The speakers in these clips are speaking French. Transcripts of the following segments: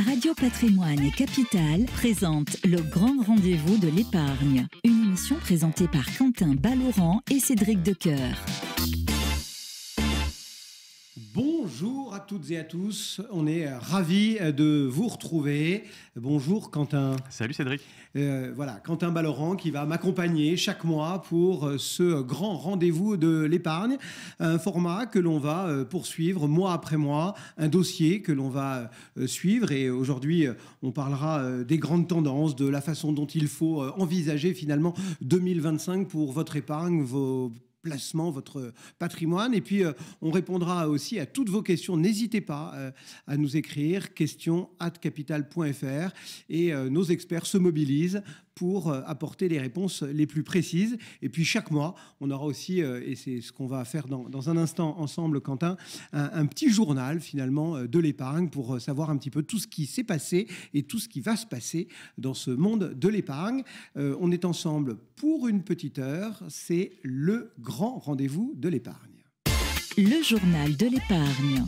Radio Patrimoine et Capital présente le grand rendez-vous de l'épargne. Une émission présentée par Quentin Ballaurent et Cédric Decoeur. Bonjour à toutes et à tous, on est ravis de vous retrouver. Bonjour Quentin. Salut Cédric. Voilà, Quentin Ballaurent qui va m'accompagner chaque mois pour ce grand rendez-vous de l'épargne. Un format que l'on va poursuivre mois après mois, un dossier que l'on va suivre. Et aujourd'hui, on parlera des grandes tendances, de la façon dont il faut envisager finalement 2025 pour votre épargne, vos placement, votre patrimoine. Et puis, on répondra aussi à toutes vos questions. N'hésitez pas à nous écrire questions@capital.fr et nos experts se mobilisent pour apporter les réponses les plus précises. Et puis, chaque mois, on aura aussi, et c'est ce qu'on va faire dans un instant ensemble, Quentin, un petit journal, finalement, de l'épargne pour savoir un petit peu tout ce qui s'est passé et tout ce qui va se passer dans ce monde de l'épargne. On est ensemble pour une petite heure. C'est le grand rendez-vous de l'épargne. Le journal de l'épargne.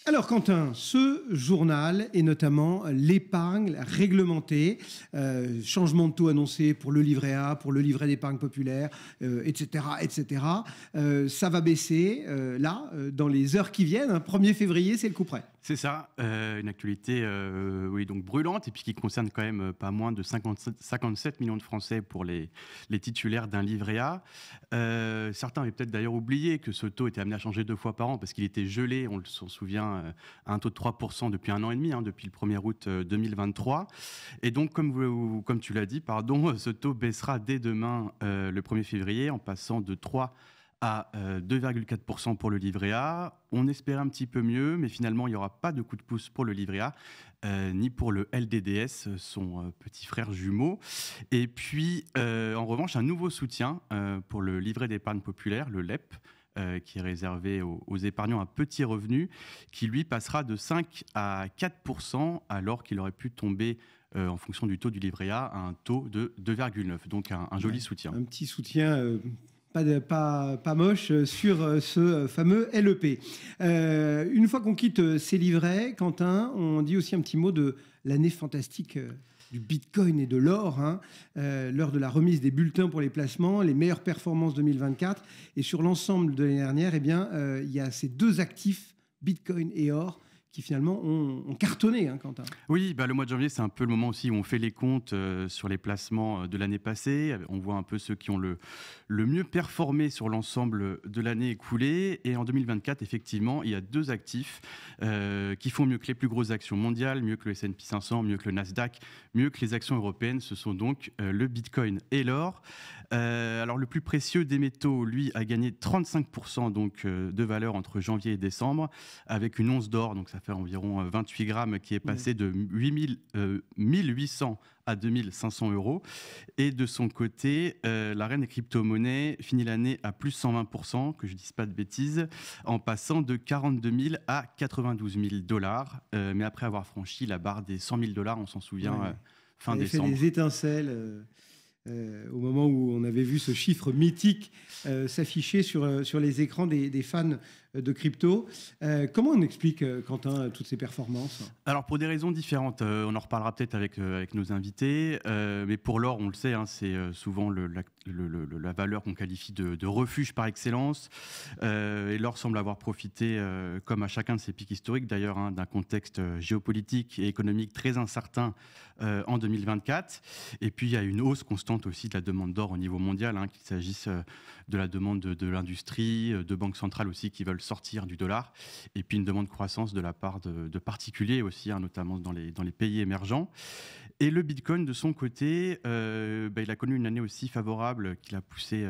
Alors Quentin, ce journal est notamment l'épargne réglementée, changement de taux annoncé pour le livret A, pour le livret d'épargne populaire, etc. etc. Ça va baisser là, dans les heures qui viennent. 1er février, c'est le coup près. C'est ça, une actualité oui, donc brûlante et puis qui concerne quand même pas moins de 57 millions de Français pour les titulaires d'un livret A. Certains avaient peut-être d'ailleurs oublié que ce taux était amené à changer 2 fois par an parce qu'il était gelé, on s'en souvient, à un taux de 3% depuis 1 an et demi, depuis le 1er août 2023. Et donc, comme tu l'as dit, ce taux baissera dès demain, le 1er février, en passant de 3 à 2,4% pour le livret A. On espérait un petit peu mieux, mais finalement, il n'y aura pas de coup de pouce pour le livret A, ni pour le LDDS, son petit frère jumeau. Et puis, en revanche, un nouveau soutien pour le livret d'épargne populaire, le LEP, qui est réservé aux épargnants à petits revenus, qui lui passera de 5 à 4%, alors qu'il aurait pu tomber en fonction du taux du livret A à un taux de 2,9%. Donc un joli soutien. Un petit soutien pas moche sur ce fameux LEP. Une fois qu'on quitte ces livrets, Quentin, on dit aussi un petit mot de l'année fantastique du Bitcoin et de l'or, l'heure de la remise des bulletins pour les placements, les meilleures performances 2024. Et sur l'ensemble de l'année dernière, eh bien, il y a ces deux actifs, Bitcoin et or, qui finalement ont cartonné, Quentin. Oui, le mois de janvier, c'est un peu le moment aussi où on fait les comptes sur les placements de l'année passée. On voit un peu ceux qui ont le mieux performé sur l'ensemble de l'année écoulée. Et en 2024, effectivement, il y a 2 actifs qui font mieux que les plus grosses actions mondiales, mieux que le S&P 500, mieux que le Nasdaq, mieux que les actions européennes. Ce sont donc le Bitcoin et l'or. Alors, le plus précieux des métaux, lui, a gagné 35% donc, de valeur entre janvier et décembre, avec une once d'or, donc ça fait environ 28 grammes, qui est passé de 1800 à 2500 euros. Et de son côté, la reine des crypto-monnaies finit l'année à plus 120%, que je ne dise pas de bêtises, en passant de 42 000 à 92 000 dollars. Mais après avoir franchi la barre des 100 000 dollars, on s'en souvient, fin décembre. Ça fait des étincelles au moment où on avait vu ce chiffre mythique s'afficher sur les écrans des fans de crypto. Comment on explique, Quentin, toutes ces performances ? Alors, pour des raisons différentes. On en reparlera peut-être avec nos invités. Mais pour l'or, on le sait, c'est souvent la valeur qu'on qualifie de refuge par excellence. Et l'or semble avoir profité, comme à chacun de ses pics historiques d'ailleurs, d'un contexte géopolitique et économique très incertain en 2024. Et puis, il y a une hausse constante aussi de la demande d'or au niveau mondial, qu'il s'agisse de la demande de l'industrie, de banques centrales aussi qui veulent sortir du dollar, et puis une demande de croissance de la part de particuliers aussi, notamment dans les pays émergents. Et le Bitcoin, de son côté, il a connu une année aussi favorable qui l'a poussé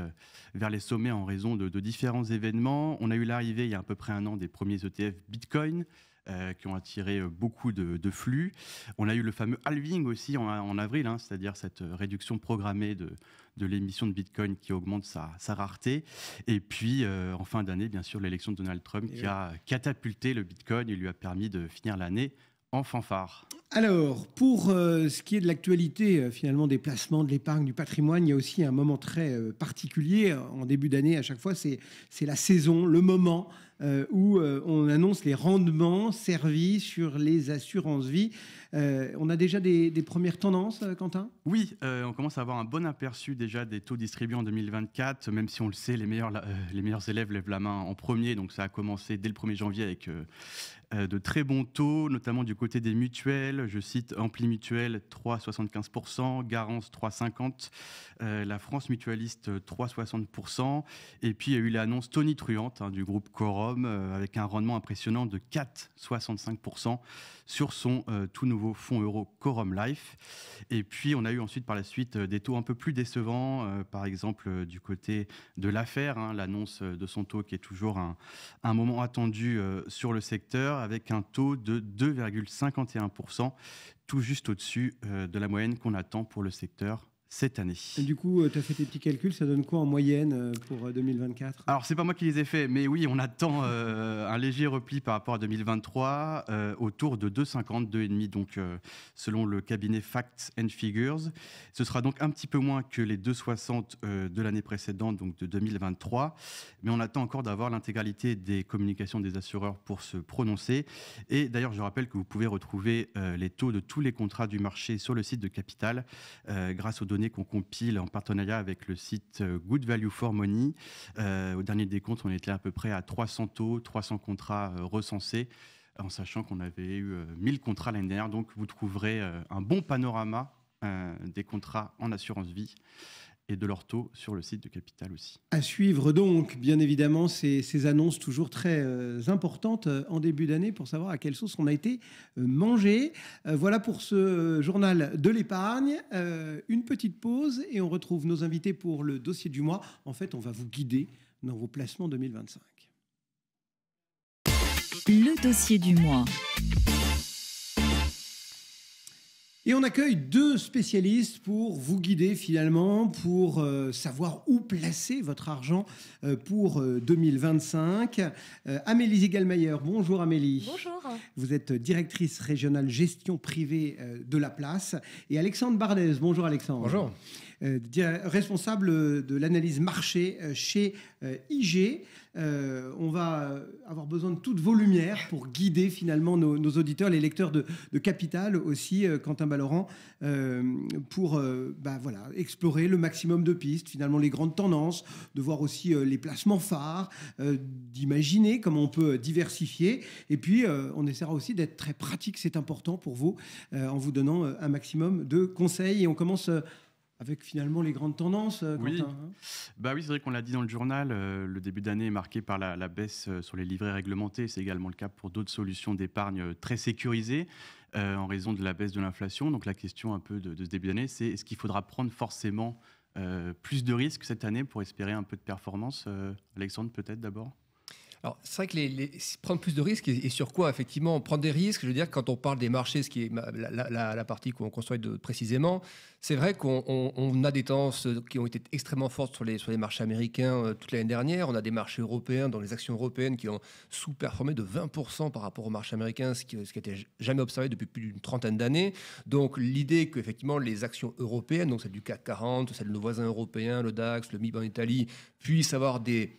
vers les sommets en raison de différents événements. On a eu l'arrivée, il y a à peu près 1 an, des premiers ETF Bitcoin, qui ont attiré beaucoup de flux. On a eu le fameux halving aussi en avril, c'est-à-dire cette réduction programmée de l'émission de Bitcoin qui augmente sa rareté. Et puis, en fin d'année, bien sûr, l'élection de Donald Trump qui a catapulté le Bitcoin et lui a permis de finir l'année en fanfare. Alors, pour ce qui est de l'actualité, finalement, des placements, de l'épargne, du patrimoine, il y a aussi un moment très particulier en début d'année. À chaque fois, c'est la saison, le moment où on annonce les rendements servis sur les assurances vie. On a déjà des premières tendances, Quentin ? Oui, on commence à avoir un bon aperçu déjà des taux distribués en 2024, même si on le sait, les meilleurs élèves lèvent la main en premier, donc ça a commencé dès le 1er janvier avec de très bons taux, notamment du côté des mutuelles. Je cite Ampli Mutuelle 3,75%, Garance 3,50%, la France Mutualiste 3,60%. Et puis il y a eu l'annonce tonitruante du groupe Quorum avec un rendement impressionnant de 4,65% sur son tout nouveau fonds euro Quorum Life. Et puis on a eu ensuite par la suite des taux un peu plus décevants, par exemple du côté de l'affaire, l'annonce de son taux qui est toujours un moment attendu sur le secteur, avec un taux de 2,51%, tout juste au-dessus de la moyenne qu'on attend pour le secteur cette année. Et du coup, tu as fait tes petits calculs, ça donne quoi en moyenne pour 2024 ? Alors, c'est pas moi qui les ai faits, mais oui, on attend un léger repli par rapport à 2023, autour de 2,50, 2,5, donc selon le cabinet Facts and Figures. Ce sera donc un petit peu moins que les 2,60 de l'année précédente, donc de 2023, mais on attend encore d'avoir l'intégralité des communications des assureurs pour se prononcer. Et d'ailleurs, je rappelle que vous pouvez retrouver les taux de tous les contrats du marché sur le site de Capital, grâce aux données qu'on compile en partenariat avec le site Good Value for Money. Au dernier décompte, on était à peu près à 300 taux, 300 contrats recensés, en sachant qu'on avait eu 1000 contrats l'année dernière. Donc, vous trouverez un bon panorama des contrats en assurance vie et de leur taux sur le site de Capital aussi. À suivre donc, bien évidemment, ces annonces toujours très importantes en début d'année pour savoir à quelle sauce on a été mangé. Voilà pour ce journal de l'épargne. Une petite pause et on retrouve nos invités pour le dossier du mois. En fait, on va vous guider dans vos placements 2025. Le dossier du mois. Et on accueille deux spécialistes pour vous guider finalement, pour savoir où placer votre argent pour 2025. Amélie Ziegelmeier, bonjour Amélie. Bonjour. Vous êtes directrice régionale gestion privée de La Place. Et Alexandre Bardès, bonjour Alexandre. Bonjour. Responsable de l'analyse marché chez IG. On va avoir besoin de toutes vos lumières pour guider finalement nos auditeurs, les lecteurs de Capital aussi, Quentin Balloran, pour explorer le maximum de pistes, finalement les grandes tendances, de voir aussi les placements phares, d'imaginer comment on peut diversifier. Et puis, on essaiera aussi d'être très pratique, c'est important pour vous, en vous donnant un maximum de conseils. Et on commence avec finalement les grandes tendances, Quentin. Oui, oui, c'est vrai qu'on l'a dit dans le journal, le début d'année est marqué par la baisse sur les livrets réglementés. C'est également le cas pour d'autres solutions d'épargne très sécurisées en raison de la baisse de l'inflation. Donc la question un peu de ce début d'année, c'est est-ce qu'il faudra prendre forcément plus de risques cette année pour espérer un peu de performance ? Alexandre, peut-être d'abord ? Alors, c'est vrai que prendre plus de risques, et sur quoi, effectivement, prendre des risques, je veux dire, quand on parle des marchés, ce qui est la partie qu'on construit précisément, c'est vrai qu'on a des tendances qui ont été extrêmement fortes sur les marchés américains toute l'année dernière. On a des marchés européens, dont les actions européennes, qui ont sous-performé de 20% par rapport aux marchés américains, ce qui n'était jamais observé depuis plus d'une trentaine d'années. Donc, l'idée qu'effectivement, les actions européennes, donc celles du CAC 40, celles de nos voisins européens, le DAX, le MIB en Italie, puissent avoir des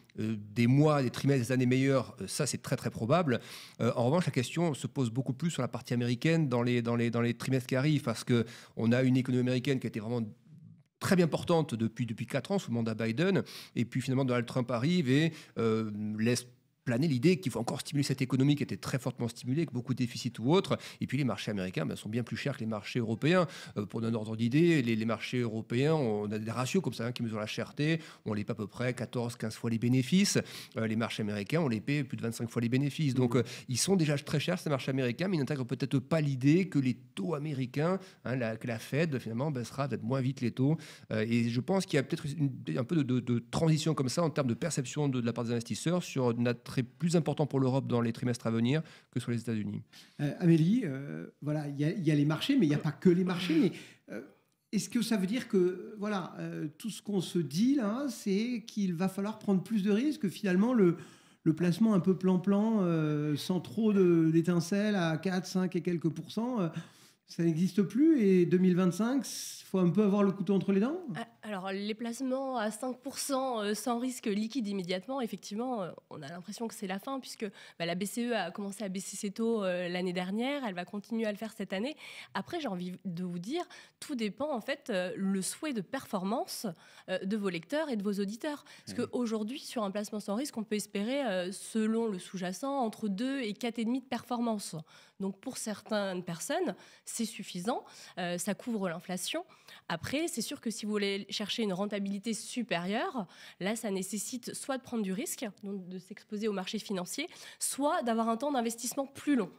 mois, des trimestres, des années meilleures, ça c'est très très probable. En revanche, la question se pose beaucoup plus sur la partie américaine dans les trimestres qui arrivent, parce qu'on a une économie américaine qui a été vraiment très bien portante depuis 4 ans sous le mandat Biden, et puis finalement Donald Trump arrive et laisse planer l'idée qu'il faut encore stimuler cette économie qui était très fortement stimulée, avec beaucoup de déficits ou autres. Et puis les marchés américains sont bien plus chers que les marchés européens. Pour donner un ordre d'idée, les marchés européens, on a des ratios comme ça qui mesurent la cherté. On les paie à peu près 14-15 fois les bénéfices. Les marchés américains, on les paie plus de 25 fois les bénéfices. Donc ils sont déjà très chers, ces marchés américains, mais ils n'intègrent peut-être pas l'idée que les taux américains, que la Fed finalement baissera peut-être moins vite les taux. Et je pense qu'il y a peut-être un peu de transition comme ça en termes de perception de la part des investisseurs sur notre plus important pour l'Europe dans les trimestres à venir que sur les États-Unis. Amélie, voilà, il y a les marchés, mais il n'y a pas que les marchés. Mais, est-ce que ça veut dire que tout ce qu'on se dit là, c'est qu'il va falloir prendre plus de risques, que finalement le placement un peu plan-plan, sans trop d'étincelles, à 4, 5 et quelques pourcents, ça n'existe plus, et 2025, faut un peu avoir le couteau entre les dents? Alors, les placements à 5% sans risque liquide immédiatement, effectivement, on a l'impression que c'est la fin, puisque la BCE a commencé à baisser ses taux l'année dernière, elle va continuer à le faire cette année. Après, j'ai envie de vous dire, tout dépend en fait le souhait de performance de vos lecteurs et de vos auditeurs. Parce qu'aujourd'hui, sur un placement sans risque, on peut espérer, selon le sous-jacent, entre 2 et 4,5 de performance. Donc, pour certaines personnes, c'est suffisant, ça couvre l'inflation. Après, c'est sûr que si vous voulez chercher une rentabilité supérieure, là, ça nécessite soit de prendre du risque, donc de s'exposer au marché financier, soit d'avoir un temps d'investissement plus long.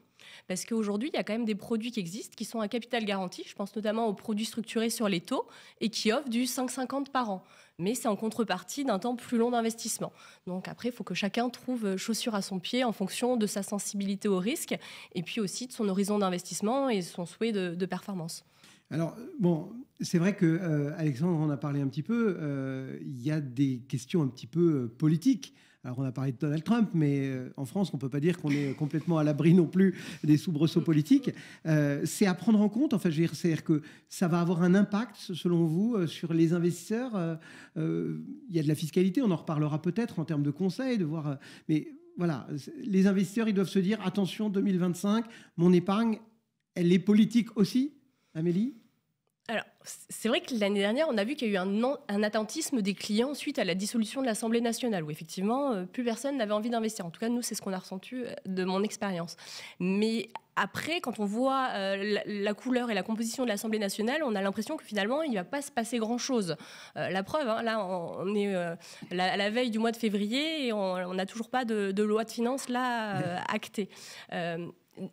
Parce qu'aujourd'hui, il y a quand même des produits qui existent, qui sont à capital garanti. Je pense notamment aux produits structurés sur les taux et qui offrent du 5,50 par an. Mais c'est en contrepartie d'un temps plus long d'investissement. Donc après, il faut que chacun trouve chaussure à son pied en fonction de sa sensibilité au risque et puis aussi de son horizon d'investissement et son souhait de performance. Alors, bon, c'est vrai que Alexandre en a parlé un petit peu. Il y a des questions un petit peu politiques. Alors, on a parlé de Donald Trump, mais en France, on ne peut pas dire qu'on est complètement à l'abri non plus des soubresauts politiques. C'est à prendre en compte. Enfin, je veux dire, c'est-à-dire que ça va avoir un impact, selon vous, sur les investisseurs. Il y a de la fiscalité, on en reparlera peut-être en termes de conseils, de voir. Mais voilà, les investisseurs, ils doivent se dire attention, 2025, mon épargne, elle est politique aussi, Amélie? Alors, c'est vrai que l'année dernière, on a vu qu'il y a eu un attentisme des clients suite à la dissolution de l'Assemblée nationale, où effectivement, plus personne n'avait envie d'investir. En tout cas, nous, c'est ce qu'on a ressenti de mon expérience. Mais après, quand on voit la couleur et la composition de l'Assemblée nationale, on a l'impression que finalement, il ne va pas se passer grand-chose. La preuve, là, on est à la veille du mois de février et on n'a toujours pas de loi de finances là actée.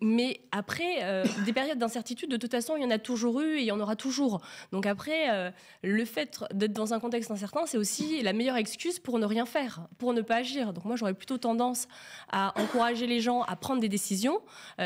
Mais après, des périodes d'incertitude, de toute façon, il y en a toujours eu et il y en aura toujours. Donc après, le fait d'être dans un contexte incertain, c'est aussi la meilleure excuse pour ne rien faire, pour ne pas agir. Donc moi, j'aurais plutôt tendance à encourager les gens à prendre des décisions.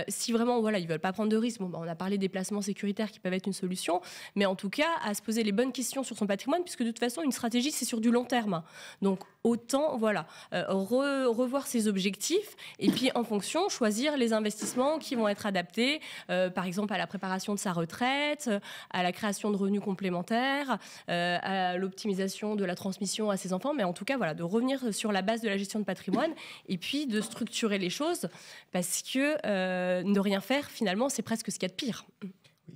Si vraiment, voilà, ils ne veulent pas prendre de risques, bon, on a parlé des placements sécuritaires qui peuvent être une solution, mais en tout cas, à se poser les bonnes questions sur son patrimoine, puisque de toute façon, une stratégie, c'est sur du long terme. Donc autant, voilà, revoir ses objectifs et puis en fonction, choisir les investissements qui vont être adaptés, par exemple à la préparation de sa retraite, à la création de revenus complémentaires, à l'optimisation de la transmission à ses enfants, mais en tout cas, voilà, de revenir sur la base de la gestion de patrimoine et puis de structurer les choses, parce que ne rien faire, finalement, c'est presque ce qu'il y a de pire.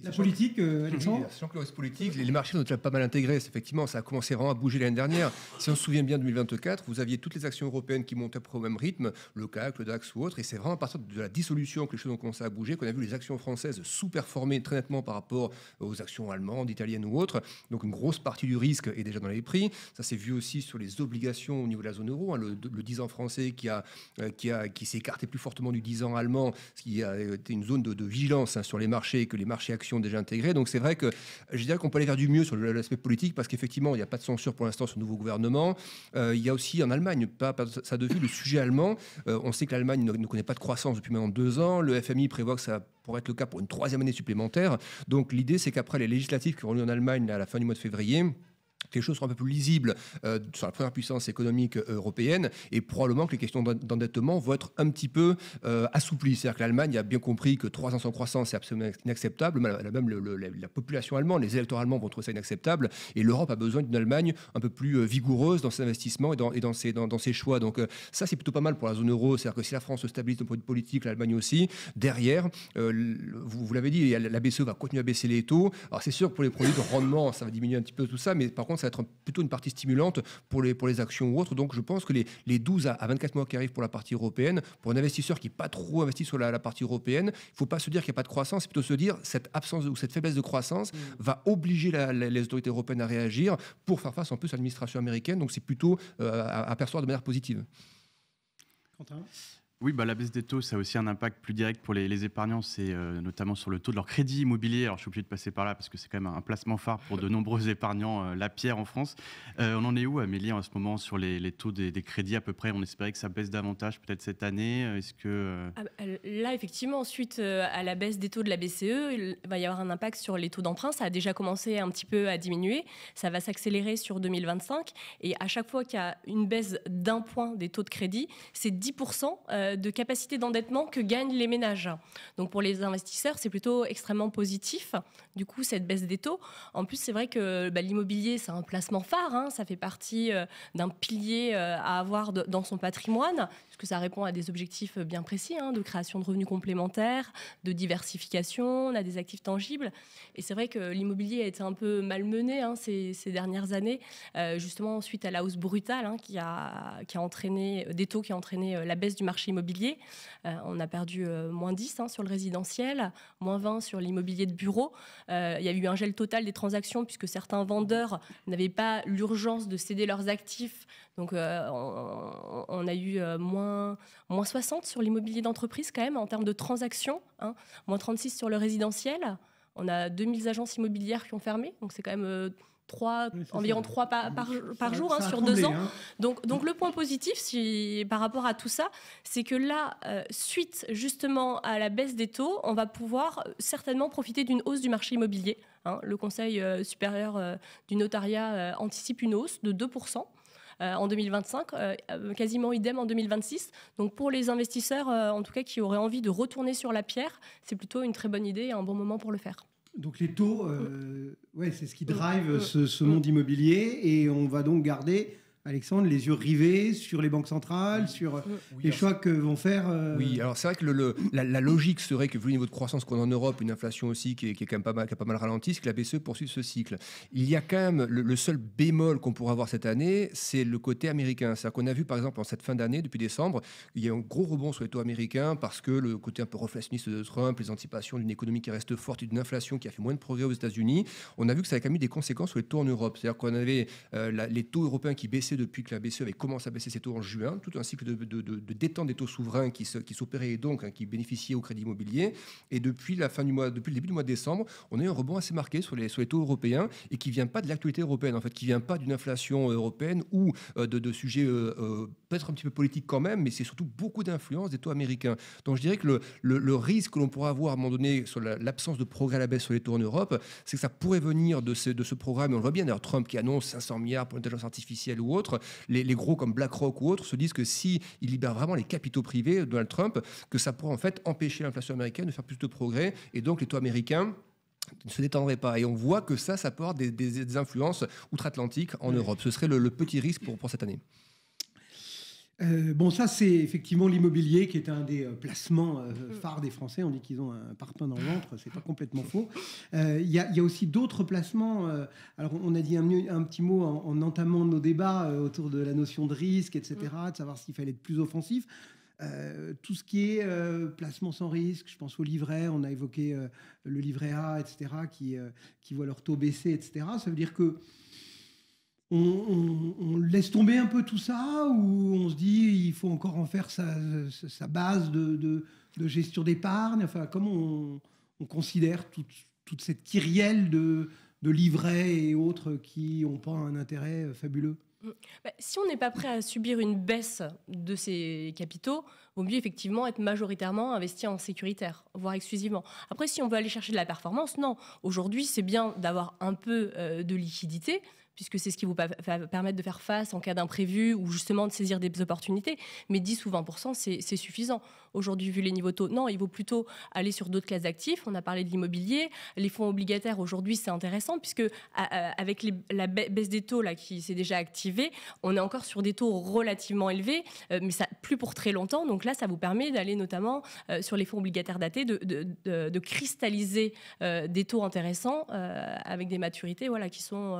La politique, Alexandre? Sachant que le risque politique, les marchés sont déjà pas mal intégrés. Effectivement, ça a commencé vraiment à bouger l'année dernière. Si on se souvient bien de 2024, vous aviez toutes les actions européennes qui montaient à peu près au même rythme, le CAC, le DAX ou autre, et c'est vraiment à partir de la dissolution que les choses ont commencé à bouger, qu'on a vu les actions françaises sous-performer très nettement par rapport aux actions allemandes, italiennes ou autres. Donc une grosse partie du risque est déjà dans les prix. Ça s'est vu aussi sur les obligations au niveau de la zone euro, hein, le 10 ans français qui s'est écarté plus fortement du 10 ans allemand, ce qui a été une zone de vigilance, hein, sur les marchés, que les marchés actions déjà intégrés. Donc c'est vrai que je dirais qu'on peut aller vers du mieux sur l'aspect politique, parce qu'effectivement il n'y a pas de censure pour l'instant sur le nouveau gouvernement. Il y a aussi en Allemagne, pas ça de vue, le sujet allemand. On sait que l'Allemagne ne connaît pas de croissance depuis maintenant 2 ans. Le FMI prévoit que ça pourrait être le cas pour une 3e année supplémentaire. Donc l'idée, c'est qu'après les législatives qui auront lieu en Allemagne à la fin du mois de février, que les choses seront un peu plus lisibles sur la première puissance économique européenne, et probablement que les questions d'endettement vont être un petit peu assouplies. C'est-à-dire que l'Allemagne a bien compris que 3 ans sans croissance, c'est absolument inacceptable. Même la population allemande, les électeurs allemands vont trouver ça inacceptable, et l'Europe a besoin d'une Allemagne un peu plus vigoureuse dans ses investissements et dans ses choix. Donc ça, c'est plutôt pas mal pour la zone euro. C'est-à-dire que si la France se stabilise d'un point de vue politique, l'Allemagne aussi, derrière, vous l'avez dit, la BCE va continuer à baisser les taux. Alors c'est sûr que pour les produits de rendement, ça va diminuer un petit peu tout ça, mais par contre, ça va être plutôt une partie stimulante pour les actions ou autres. Donc je pense que les 12 à 24 mois qui arrivent pour la partie européenne, pour un investisseur qui n'est pas trop investi sur la partie européenne, il ne faut pas se dire qu'il n'y a pas de croissance, c'est plutôt se dire cette absence ou cette faiblesse de croissance va obliger les autorités européennes à réagir pour faire face en plus à l'administration américaine. Donc c'est plutôt à percevoir de manière positive. Quentin ? Oui, la baisse des taux, ça a aussi un impact plus direct pour les épargnants, c'est notamment sur le taux de leur crédit immobilier. Alors, je suis obligé de passer par là parce que c'est quand même un placement phare pour de nombreux épargnants, la pierre en France. On en est où, Amélie, en ce moment, sur les taux des crédits à peu près? On espérait que ça baisse davantage peut-être cette année. Est-ce que... Là, effectivement, suite à la baisse des taux de la BCE, il va y avoir un impact sur les taux d'emprunt. Ça a déjà commencé un petit peu à diminuer. Ça va s'accélérer sur 2025. Et à chaque fois qu'il y a une baisse d'1 point des taux de crédit, c'est 10% de capacité d'endettement que gagnent les ménages. Donc pour les investisseurs, c'est plutôt extrêmement positif, du coup, cette baisse des taux. En plus, c'est vrai que l'immobilier, c'est un placement phare, hein, ça fait partie d'un pilier à avoir dans son patrimoine, puisque ça répond à des objectifs bien précis, hein, de création de revenus complémentaires, de diversification, on a des actifs tangibles. Et c'est vrai que l'immobilier a été un peu malmené hein, ces dernières années, justement suite à la hausse brutale hein, qui a entraîné des taux, qui a entraîné la baisse du marché immobilier. On a perdu moins 10 hein, sur le résidentiel, moins 20 sur l'immobilier de bureau. Il y a eu un gel total des transactions puisque certains vendeurs n'avaient pas l'urgence de céder leurs actifs. Donc on a eu moins 60 sur l'immobilier d'entreprise quand même en termes de transactions, hein, moins 36 sur le résidentiel. On a 2000 agences immobilières qui ont fermé, donc c'est quand même environ 3 par jour hein, sur 2 ans. Hein. Donc le point positif par rapport à tout ça, c'est que là, suite justement à la baisse des taux, on va pouvoir certainement profiter d'une hausse du marché immobilier. Hein. Le Conseil supérieur du notariat anticipe une hausse de 2%. En 2025, quasiment idem en 2026. Donc pour les investisseurs, en tout cas, qui auraient envie de retourner sur la pierre, c'est plutôt une très bonne idée et un bon moment pour le faire. Donc les taux, c'est ce qui drive ce monde immobilier et on va donc garder, Alexandre, les yeux rivés sur les banques centrales, sur les choix que vont faire... Oui, alors c'est vrai que la logique serait que vu le niveau de croissance qu'on a en Europe, une inflation aussi qui est quand même qui a pas mal ralenti, c'est que la BCE poursuive ce cycle. Il y a quand même le seul bémol qu'on pourra avoir cette année, c'est le côté américain. C'est-à-dire qu'on a vu par exemple en cette fin d'année, depuis décembre, il y a un gros rebond sur les taux américains parce que le côté un peu reflationniste de Trump, les anticipations d'une économie qui reste forte et d'une inflation qui a fait moins de progrès aux États-Unis, on a vu que ça a quand même eu des conséquences sur les taux en Europe. C'est-à-dire qu'on avait les taux européens qui baissaient depuis que la BCE avait commencé à baisser ses taux en juin, tout un cycle de détente des taux souverains qui s'opérait et donc qui bénéficiait au crédit immobilier. Et depuis le début du mois de décembre, on a eu un rebond assez marqué sur les taux européens et qui ne vient pas de l'actualité européenne, en fait, qui ne vient pas d'une inflation européenne ou de sujets peut-être un petit peu politiques quand même, mais c'est surtout beaucoup d'influence des taux américains. Donc je dirais que le risque que l'on pourra avoir à un moment donné sur l'absence de progrès à la baisse sur les taux en Europe, c'est que ça pourrait venir de ce programme, et on le voit bien, d'ailleurs Trump qui annonce 500 milliards pour l'intelligence artificielle ou autre, les gros comme BlackRock ou autres se disent que s'il libère vraiment les capitaux privés, Donald Trump, que ça pourrait en fait empêcher l'inflation américaine de faire plus de progrès, et donc les taux américains ne se détendraient pas. Et on voit que ça peut avoir des influences outre-Atlantique en Europe. Ce serait le petit risque pour cette année. Ça c'est effectivement l'immobilier qui est un des placements phares des Français. On dit qu'ils ont un parpaing dans le ventre, c'est pas complètement faux. Il y a aussi d'autres placements. Alors on a dit un petit mot en entamant nos débats autour de la notion de risque, etc., de savoir s'il fallait être plus offensif. Tout ce qui est placement sans risque, je pense au livret, on a évoqué le livret A, etc., qui voit leur taux baisser, etc. Ça veut dire que on laisse tomber un peu tout ça, ou on se dit il faut encore en faire sa base de gestion d'épargne. Enfin, comment on considère toute cette kyrielle de livrets et autres qui n'ont pas un intérêt fabuleux? Si on n'est pas prêt à subir une baisse de ces capitaux, il vaut mieux effectivement être majoritairement investi en sécuritaire, voire exclusivement. Après, si on veut aller chercher de la performance, non. Aujourd'hui, c'est bien d'avoir un peu de liquidité, puisque c'est ce qui vous permettre de faire face en cas d'imprévu ou justement de saisir des opportunités. Mais 10 ou 20%, c'est suffisant. Aujourd'hui, vu les niveaux taux, non, il vaut plutôt aller sur d'autres classes d'actifs. On a parlé de l'immobilier. Les fonds obligataires, aujourd'hui, c'est intéressant, puisque avec la baisse des taux là, qui s'est déjà activée, on est encore sur des taux relativement élevés, mais ça, plus pour très longtemps. Donc là, ça vous permet d'aller notamment sur les fonds obligataires datés, de cristalliser des taux intéressants avec des maturités qui sont...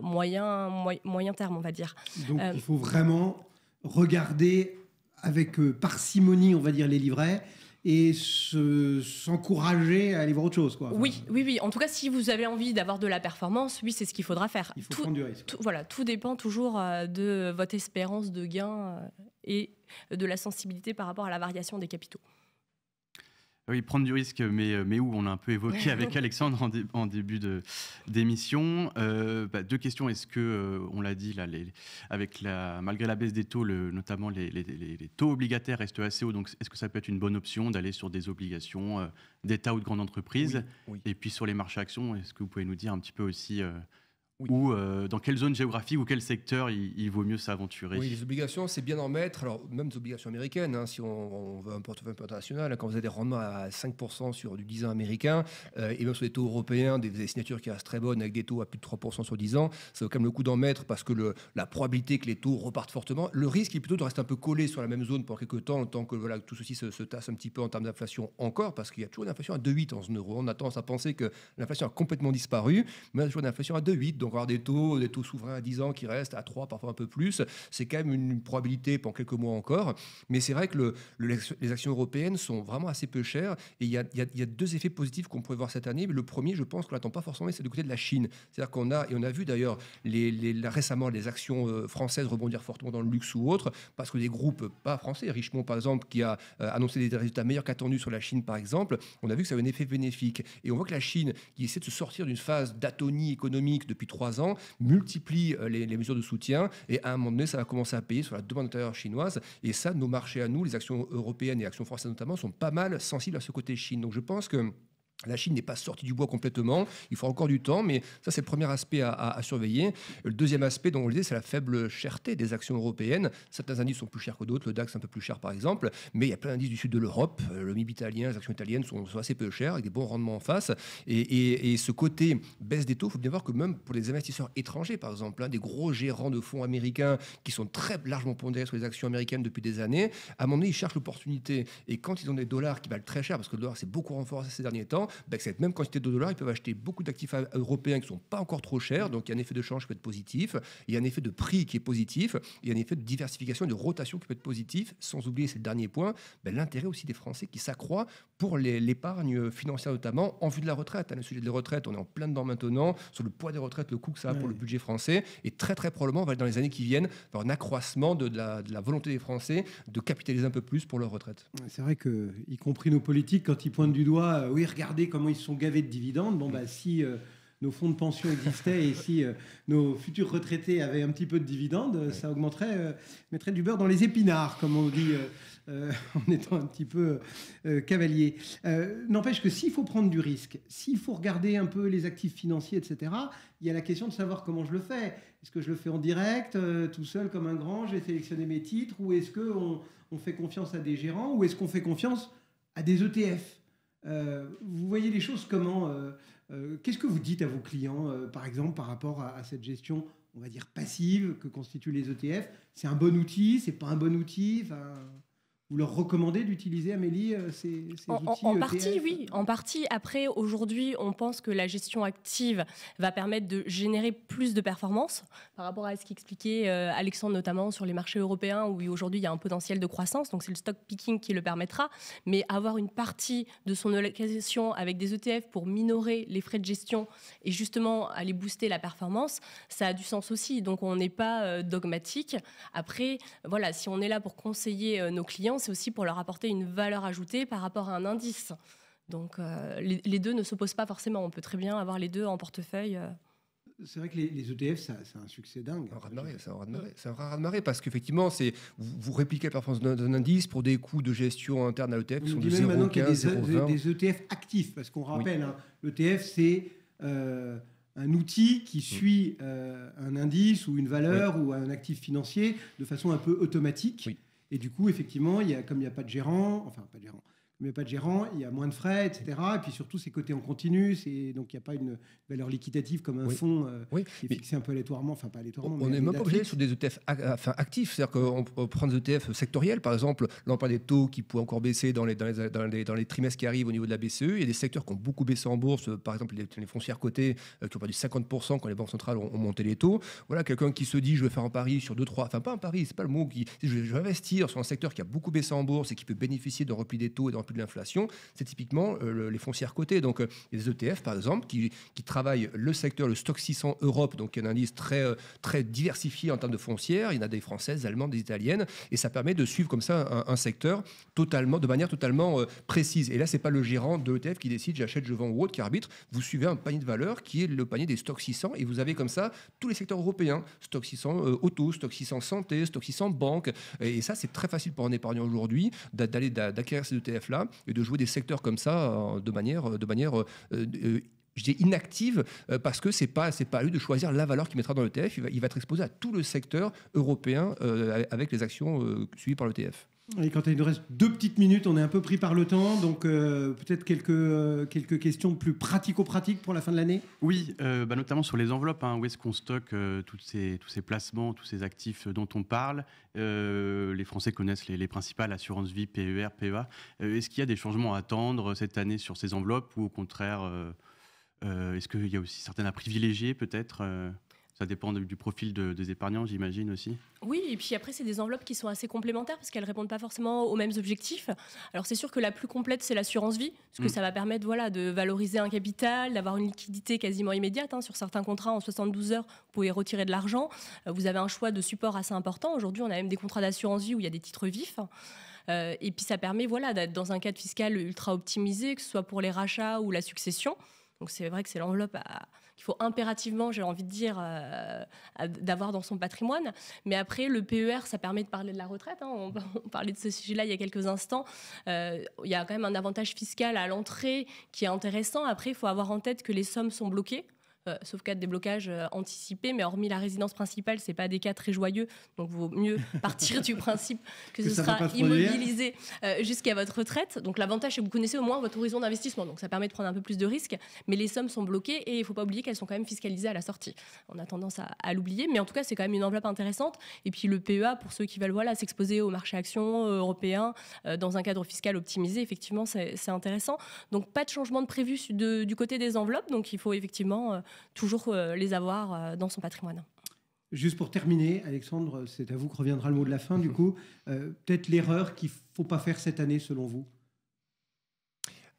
moyen terme, on va dire. Donc, il faut vraiment regarder avec parcimonie, on va dire, les livrets et s'encourager à aller voir autre chose, quoi. Enfin, oui. En tout cas, si vous avez envie d'avoir de la performance, oui, c'est ce qu'il faudra faire. Il faut prendre du risque. Tout dépend toujours de votre espérance de gain et de la sensibilité par rapport à la variation des capitaux. Oui, prendre du risque, mais où on a un peu évoqué avec Alexandre en début d'émission. 2 questions. Est-ce que, on l'a dit, là, malgré la baisse des taux, notamment les taux obligataires restent assez hauts, donc est-ce que ça peut être une bonne option d'aller sur des obligations d'État ou de grandes entreprises? Oui. Et puis sur les marchés actions, est-ce que vous pouvez nous dire un petit peu aussi ou dans quelle zone géographique ou quel secteur il vaut mieux s'aventurer? Oui, les obligations, c'est bien d'en mettre. Alors, même des obligations américaines, hein, si on veut un portefeuille international, hein, quand vous avez des rendements à 5% sur du 10 ans américain, et même sur des taux européens, des signatures qui restent très bonnes avec des taux à plus de 3% sur 10 ans, ça vaut quand même le coup d'en mettre parce que la probabilité que les taux repartent fortement, le risque est plutôt de rester un peu collé sur la même zone pendant quelques temps, le temps que voilà, tout ceci se tasse un petit peu en termes d'inflation encore, parce qu'il y a toujours une inflation à 2,8 en zone euro. On a tendance à penser que l'inflation a complètement disparu, mais il y a toujours une inflation à 2,8, donc avoir des taux souverains à 10 ans qui restent à 3, parfois un peu plus, c'est quand même une probabilité pendant quelques mois encore. Mais c'est vrai que les actions européennes sont vraiment assez peu chères. Et il y a deux effets positifs qu'on pourrait voir cette année. Mais le premier, je pense qu'on n'attend pas forcément, c'est du côté de la Chine. C'est-à-dire qu'on a vu d'ailleurs récemment les actions françaises rebondir fortement dans le luxe ou autre, parce que des groupes pas français, Richemont par exemple, qui a annoncé des résultats meilleurs qu'attendus sur la Chine par exemple, on a vu que ça avait un effet bénéfique. Et on voit que la Chine, qui essaie de se sortir d'une phase d'atonie économique depuis 3 ans, multiplie les mesures de soutien et à un moment donné, ça va commencer à payer sur la demande intérieure chinoise. Et ça, nos marchés à nous, les actions européennes et actions françaises notamment, sont pas mal sensibles à ce côté Chine. Donc je pense que la Chine n'est pas sortie du bois complètement, il faut encore du temps, mais ça c'est le premier aspect à surveiller. Le deuxième aspect, dont on le disait, c'est la faible cherté des actions européennes. Certains indices sont plus chers que d'autres, le DAX un peu plus cher par exemple, mais il y a plein d'indices du sud de l'Europe, le MIB italien, les actions italiennes sont assez peu chères, avec des bons rendements en face. Et ce côté baisse des taux, il faut bien voir que même pour les investisseurs étrangers par exemple, hein, des gros gérants de fonds américains qui sont très largement pondérés sur les actions américaines depuis des années, à un moment donné ils cherchent l'opportunité. Et quand ils ont des dollars qui valent très cher, parce que le dollar s'est beaucoup renforcé ces derniers temps, avec cette même quantité de dollars, ils peuvent acheter beaucoup d'actifs européens qui ne sont pas encore trop chers. Donc il y a un effet de change qui peut être positif, il y a un effet de prix qui est positif, il y a un effet de diversification et de rotation qui peut être positif. Sans oublier, c'est le dernier point, l'intérêt aussi des Français qui s'accroît pour l'épargne financière notamment en vue de la retraite. Le sujet des retraites, on est en plein dedans maintenant, sur le poids des retraites, le coût que ça a pour le budget français. Et très très probablement, on va dans les années qui viennent avoir un accroissement de la volonté des Français de capitaliser un peu plus pour leur retraite. C'est vrai que, y compris nos politiques, quand ils pointent du doigt, oui, regardez comment ils sont gavés de dividendes. Bon, si nos fonds de pension existaient et si nos futurs retraités avaient un petit peu de dividendes, ça augmenterait, mettrait du beurre dans les épinards, comme on dit, en étant un petit peu cavalier. N'empêche que s'il faut prendre du risque, s'il faut regarder un peu les actifs financiers, etc., il y a la question de savoir comment je le fais. Est-ce que je le fais en direct, tout seul comme un grand, j'ai sélectionné mes titres, ou est-ce qu'on fait confiance à des gérants, ou est-ce qu'on fait confiance à des ETF? Vous voyez les choses comment? Qu'est-ce que vous dites à vos clients, par exemple, par rapport à cette gestion, on va dire, passive que constituent les ETF? C'est un bon outil? C'est pas un bon outil? Vous leur recommandez d'utiliser, Amélie, ces outils en ETF? partie, oui. En partie. Après, aujourd'hui, on pense que la gestion active va permettre de générer plus de performance par rapport à ce qu'expliquait Alexandre, notamment sur les marchés européens, où aujourd'hui, il y a un potentiel de croissance. Donc, c'est le stock picking qui le permettra. Mais avoir une partie de son allocation avec des ETF pour minorer les frais de gestion et justement aller booster la performance, ça a du sens aussi. Donc, on n'est pas dogmatique. Après, voilà, si on est là pour conseiller nos clients, c'est aussi pour leur apporter une valeur ajoutée par rapport à un indice. Donc les deux ne s'opposent pas forcément. On peut très bien avoir les deux en portefeuille. C'est vrai que les ETF, ça a un succès dingue. C'est un raz-de-marée parce qu'effectivement, vous répliquez la performance d'un indice pour des coûts de gestion interne à l'ETF qui sont de 0,15, des ETF actifs, parce qu'on rappelle, l'ETF, c'est un outil qui suit un indice ou une valeur ou un actif financier de façon un peu automatique. Oui. Et du coup, effectivement, comme il n'y a pas de gérant, il y a moins de frais, etc. Et puis surtout, c'est coté en continu, donc il n'y a pas une valeur liquidative comme un fonds qui est fixé un peu aléatoirement, enfin pas aléatoirement. On n'est même pas obligé sur des ETF actifs, c'est-à-dire qu'on peut prendre des ETF sectoriels, par exemple, là on parle des taux qui pourraient encore baisser dans les trimestres qui arrivent au niveau de la BCE. Il y a des secteurs qui ont beaucoup baissé en bourse, par exemple les foncières cotées qui ont perdu 50% quand les banques centrales ont monté les taux. Voilà, quelqu'un qui se dit je vais faire un pari sur 2-3, enfin pas un pari, c'est pas le mot, je vais investir sur un secteur qui a beaucoup baissé en bourse et qui peut bénéficier d'un repli des taux et d'un repli de l'inflation, c'est typiquement les foncières cotées. Donc il y a des ETF par exemple qui travaillent le secteur, le stock 600 Europe, donc il y a un indice très diversifié en termes de foncières. Il y en a des françaises, des allemandes, des italiennes, et ça permet de suivre comme ça un secteur de manière totalement précise. Et là, c'est pas le gérant de l'ETF qui décide j'achète, je vends ou autre qui arbitre. Vous suivez un panier de valeurs qui est le panier des stocks 600 et vous avez comme ça tous les secteurs européens, stock 600 auto, stock 600 santé, stock 600 banque. Et ça, c'est très facile pour un épargnant aujourd'hui d'acquérir ces ETF là et de jouer des secteurs comme ça de manière je dis inactive, parce que c'est pas à lui de choisir la valeur qu'il mettra dans l'ETF. Il va être exposé à tout le secteur européen avec les actions suivies par l'ETF. Et quand il nous reste 2 petites minutes, on est un peu pris par le temps, donc peut-être quelques questions plus pratico-pratiques pour la fin de l'année. Oui, notamment sur les enveloppes, où est-ce qu'on stocke tous ces placements, tous ces actifs dont on parle. Les Français connaissent les principales, assurance vie, PER, PEA. Est-ce qu'il y a des changements à attendre cette année sur ces enveloppes ou au contraire, est-ce qu'il y a aussi certaines à privilégier peut-être ça dépend du profil des épargnants, j'imagine aussi. Oui, et puis après, c'est des enveloppes qui sont assez complémentaires parce qu'elles ne répondent pas forcément aux mêmes objectifs. Alors, c'est sûr que la plus complète, c'est l'assurance vie, parce que ça va permettre de valoriser un capital, d'avoir une liquidité quasiment immédiate. Sur certains contrats, en 72 heures, vous pouvez retirer de l'argent. Vous avez un choix de support assez important. Aujourd'hui, on a même des contrats d'assurance vie où il y a des titres vifs. Et puis, ça permet d'être dans un cadre fiscal ultra optimisé, que ce soit pour les rachats ou la succession. Donc, c'est vrai que c'est l'enveloppe qu'il faut impérativement, j'ai envie de dire, d'avoir dans son patrimoine. Mais après, le PER, ça permet de parler de la retraite. On parlait de ce sujet-là il y a quelques instants. Il y a quand même un avantage fiscal à l'entrée qui est intéressant. Après, il faut avoir en tête que les sommes sont bloquées. Sauf cas de déblocage anticipé, mais hormis la résidence principale, c'est pas des cas très joyeux, donc il vaut mieux partir du principe que ce sera immobilisé jusqu'à votre retraite. Donc l'avantage, c'est que vous connaissez au moins votre horizon d'investissement, donc ça permet de prendre un peu plus de risques, mais les sommes sont bloquées et il faut pas oublier qu'elles sont quand même fiscalisées à la sortie. On a tendance à l'oublier, mais en tout cas, c'est quand même une enveloppe intéressante. Et puis le PEA, pour ceux qui veulent s'exposer au marché actions européen dans un cadre fiscal optimisé, effectivement, c'est intéressant. Donc pas de changement de prévu du côté des enveloppes, donc il faut effectivement toujours les avoir dans son patrimoine. Juste pour terminer, Alexandre, c'est à vous que reviendra le mot de la fin, du coup. Peut-être l'erreur qu'il ne faut pas faire cette année, selon vous?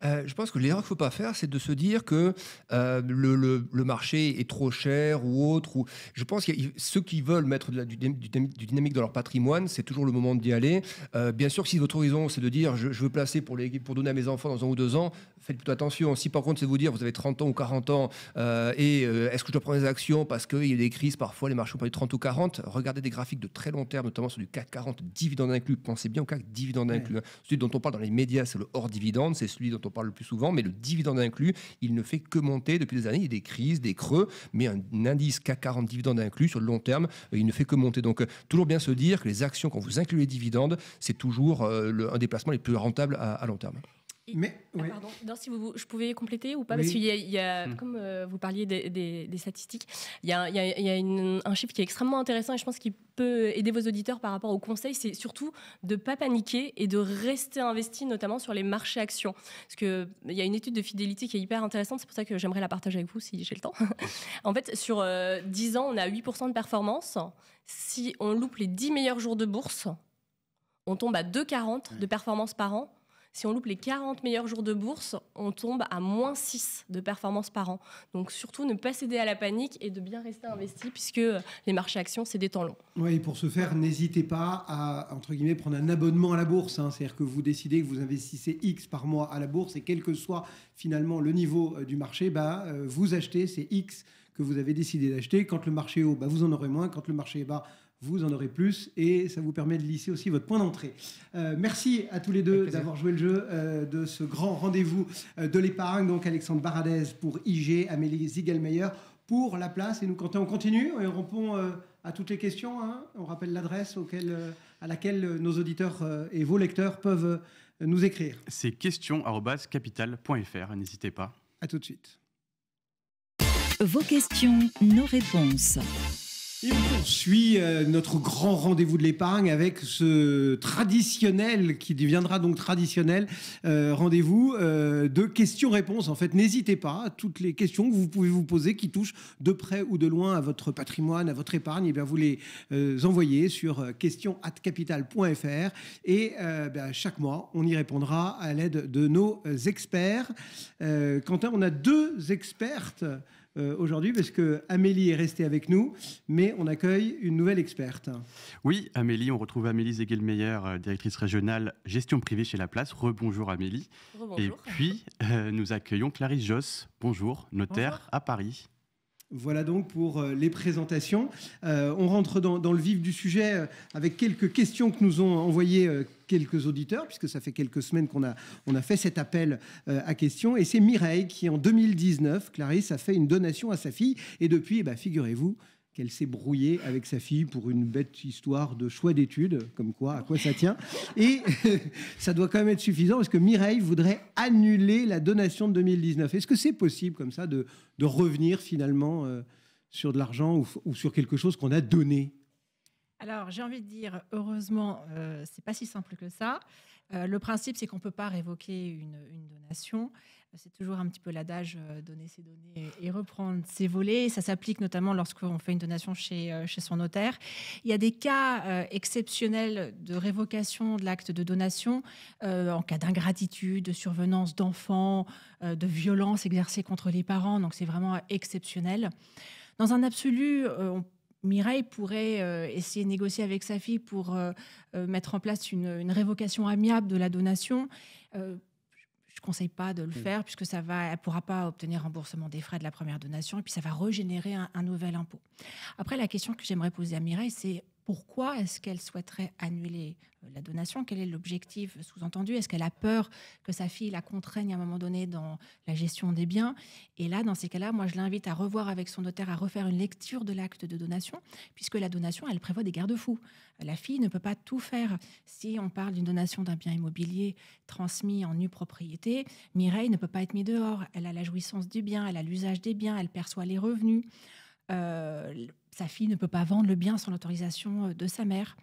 Je pense que l'erreur qu'il ne faut pas faire, c'est de se dire que le marché est trop cher ou autre. Je pense que ceux qui veulent mettre du dynamique dans leur patrimoine, c'est toujours le moment d'y aller. Bien sûr, si votre horizon, c'est de dire je veux placer pour donner à mes enfants dans 1 ou 2 ans, faites plutôt attention. Si par contre, c'est de vous dire vous avez 30 ans ou 40 ans est-ce que je dois prendre des actions parce qu'il y a des crises, parfois les marchés ont pas eu 30 ou 40, regardez des graphiques de très long terme, notamment sur du CAC 40, dividendes inclus. Pensez bien au CAC dividendes inclus. Celui dont on parle dans les médias, c'est le hors dividende, c'est celui dont on parle le plus souvent, mais le dividende inclus, il ne fait que monter depuis des années. Il y a des crises, des creux, mais un indice CAC 40 dividende inclus sur le long terme, il ne fait que monter. Donc, toujours bien se dire que les actions, quand vous incluez les dividendes, c'est toujours un des placements les plus rentables à long terme. Pardon, si je pouvais compléter ou pas, parce qu'il y a comme vous parliez des statistiques, il y a un chiffre qui est extrêmement intéressant et je pense qu'il peut aider vos auditeurs par rapport aux conseils, c'est surtout de ne pas paniquer et de rester investi, notamment sur les marchés actions. Parce qu'il y a une étude de fidélité qui est hyper intéressante, c'est pour ça que j'aimerais la partager avec vous si j'ai le temps. En fait, sur 10 ans, on a 8% de performance. Si on loupe les 10 meilleurs jours de bourse, on tombe à 2,40 de performance par an. Si on loupe les 40 meilleurs jours de bourse, on tombe à -6 de performance par an. Donc surtout, ne pas céder à la panique et de bien rester investi puisque les marchés actions, c'est des temps longs. Oui, et pour ce faire, n'hésitez pas à, entre guillemets, prendre un abonnement à la bourse. C'est-à-dire que vous décidez que vous investissez X par mois à la bourse et quel que soit finalement le niveau du marché, vous achetez ces X que vous avez décidé d'acheter. Quand le marché est haut, vous en aurez moins. Quand le marché est bas, vous en aurez plus et ça vous permet de lisser aussi votre point d'entrée. Merci à tous les deux d'avoir joué le jeu de ce grand rendez-vous de l'épargne. Donc Alexandre Baradez pour IG, Amélie Ziegelmeyer pour La Place. Et nous, Quentin, on continue et on répond à toutes les questions. On rappelle l'adresse à laquelle nos auditeurs et vos lecteurs peuvent nous écrire. C'est questions@capital.fr, n'hésitez pas. À tout de suite. Vos questions, nos réponses. Et on poursuit notre grand rendez-vous de l'épargne avec ce traditionnel, qui deviendra donc traditionnel, rendez-vous de questions-réponses. En fait, n'hésitez pas à toutes les questions que vous pouvez vous poser qui touchent de près ou de loin à votre patrimoine, à votre épargne. Et bien, vous les envoyez sur questions@capital.fr et chaque mois, on y répondra à l'aide de nos experts. Quentin, on a 2 expertes aujourd'hui, parce que Amélie est restée avec nous, mais on accueille une nouvelle experte. Oui, Amélie, on retrouve Amélie Ziegelmeyer, directrice régionale gestion privée chez La Place. Rebonjour Amélie. Rebonjour. Et puis, nous accueillons Clarisse Josse. Bonjour, notaire à Paris. Voilà donc pour les présentations. On rentre dans le vif du sujet avec quelques questions que nous ont envoyées quelques auditeurs, puisque ça fait quelques semaines qu'on a fait cet appel à questions. Et c'est Mireille qui, en 2019, Clarisse, a fait une donation à sa fille. Et depuis, figurez-vous qu'elle s'est brouillée avec sa fille pour une bête histoire de choix d'études, comme quoi, à quoi ça tient. Et ça doit quand même être suffisant, parce que Mireille voudrait annuler la donation de 2019. Est-ce que c'est possible, comme ça, de revenir finalement sur de l'argent ou sur quelque chose qu'on a donné ? Alors, j'ai envie de dire, heureusement, c'est pas si simple que ça. Le principe, c'est qu'on ne peut pas révoquer une donation. C'est toujours un petit peu l'adage donner ses données et reprendre ses volets. Ça s'applique notamment lorsqu'on fait une donation chez son notaire. Il y a des cas exceptionnels de révocation de l'acte de donation en cas d'ingratitude, de survenance d'enfants, de violence exercée contre les parents. Donc, c'est vraiment exceptionnel. Dans un absolu, Mireille pourrait essayer de négocier avec sa fille pour mettre en place une révocation amiable de la donation. Je ne conseille pas de le faire puisque elle ne pourra pas obtenir remboursement des frais de la première donation et puis ça va régénérer un nouvel impôt. Après, la question que j'aimerais poser à Mireille, c'est pourquoi est-ce qu'elle souhaiterait annuler la donation ? Quel est l'objectif sous-entendu ? Est-ce qu'elle a peur que sa fille la contraigne à un moment donné dans la gestion des biens ? Et là, dans ces cas-là, moi, je l'invite à revoir avec son notaire, à refaire une lecture de l'acte de donation, puisque la donation, elle prévoit des garde-fous. La fille ne peut pas tout faire. Si on parle d'une donation d'un bien immobilier transmis en nue propriété, Mireille ne peut pas être mise dehors. Elle a la jouissance du bien, elle a l'usage des biens, elle perçoit les revenus. Sa fille ne peut pas vendre le bien sans l'autorisation de sa mère.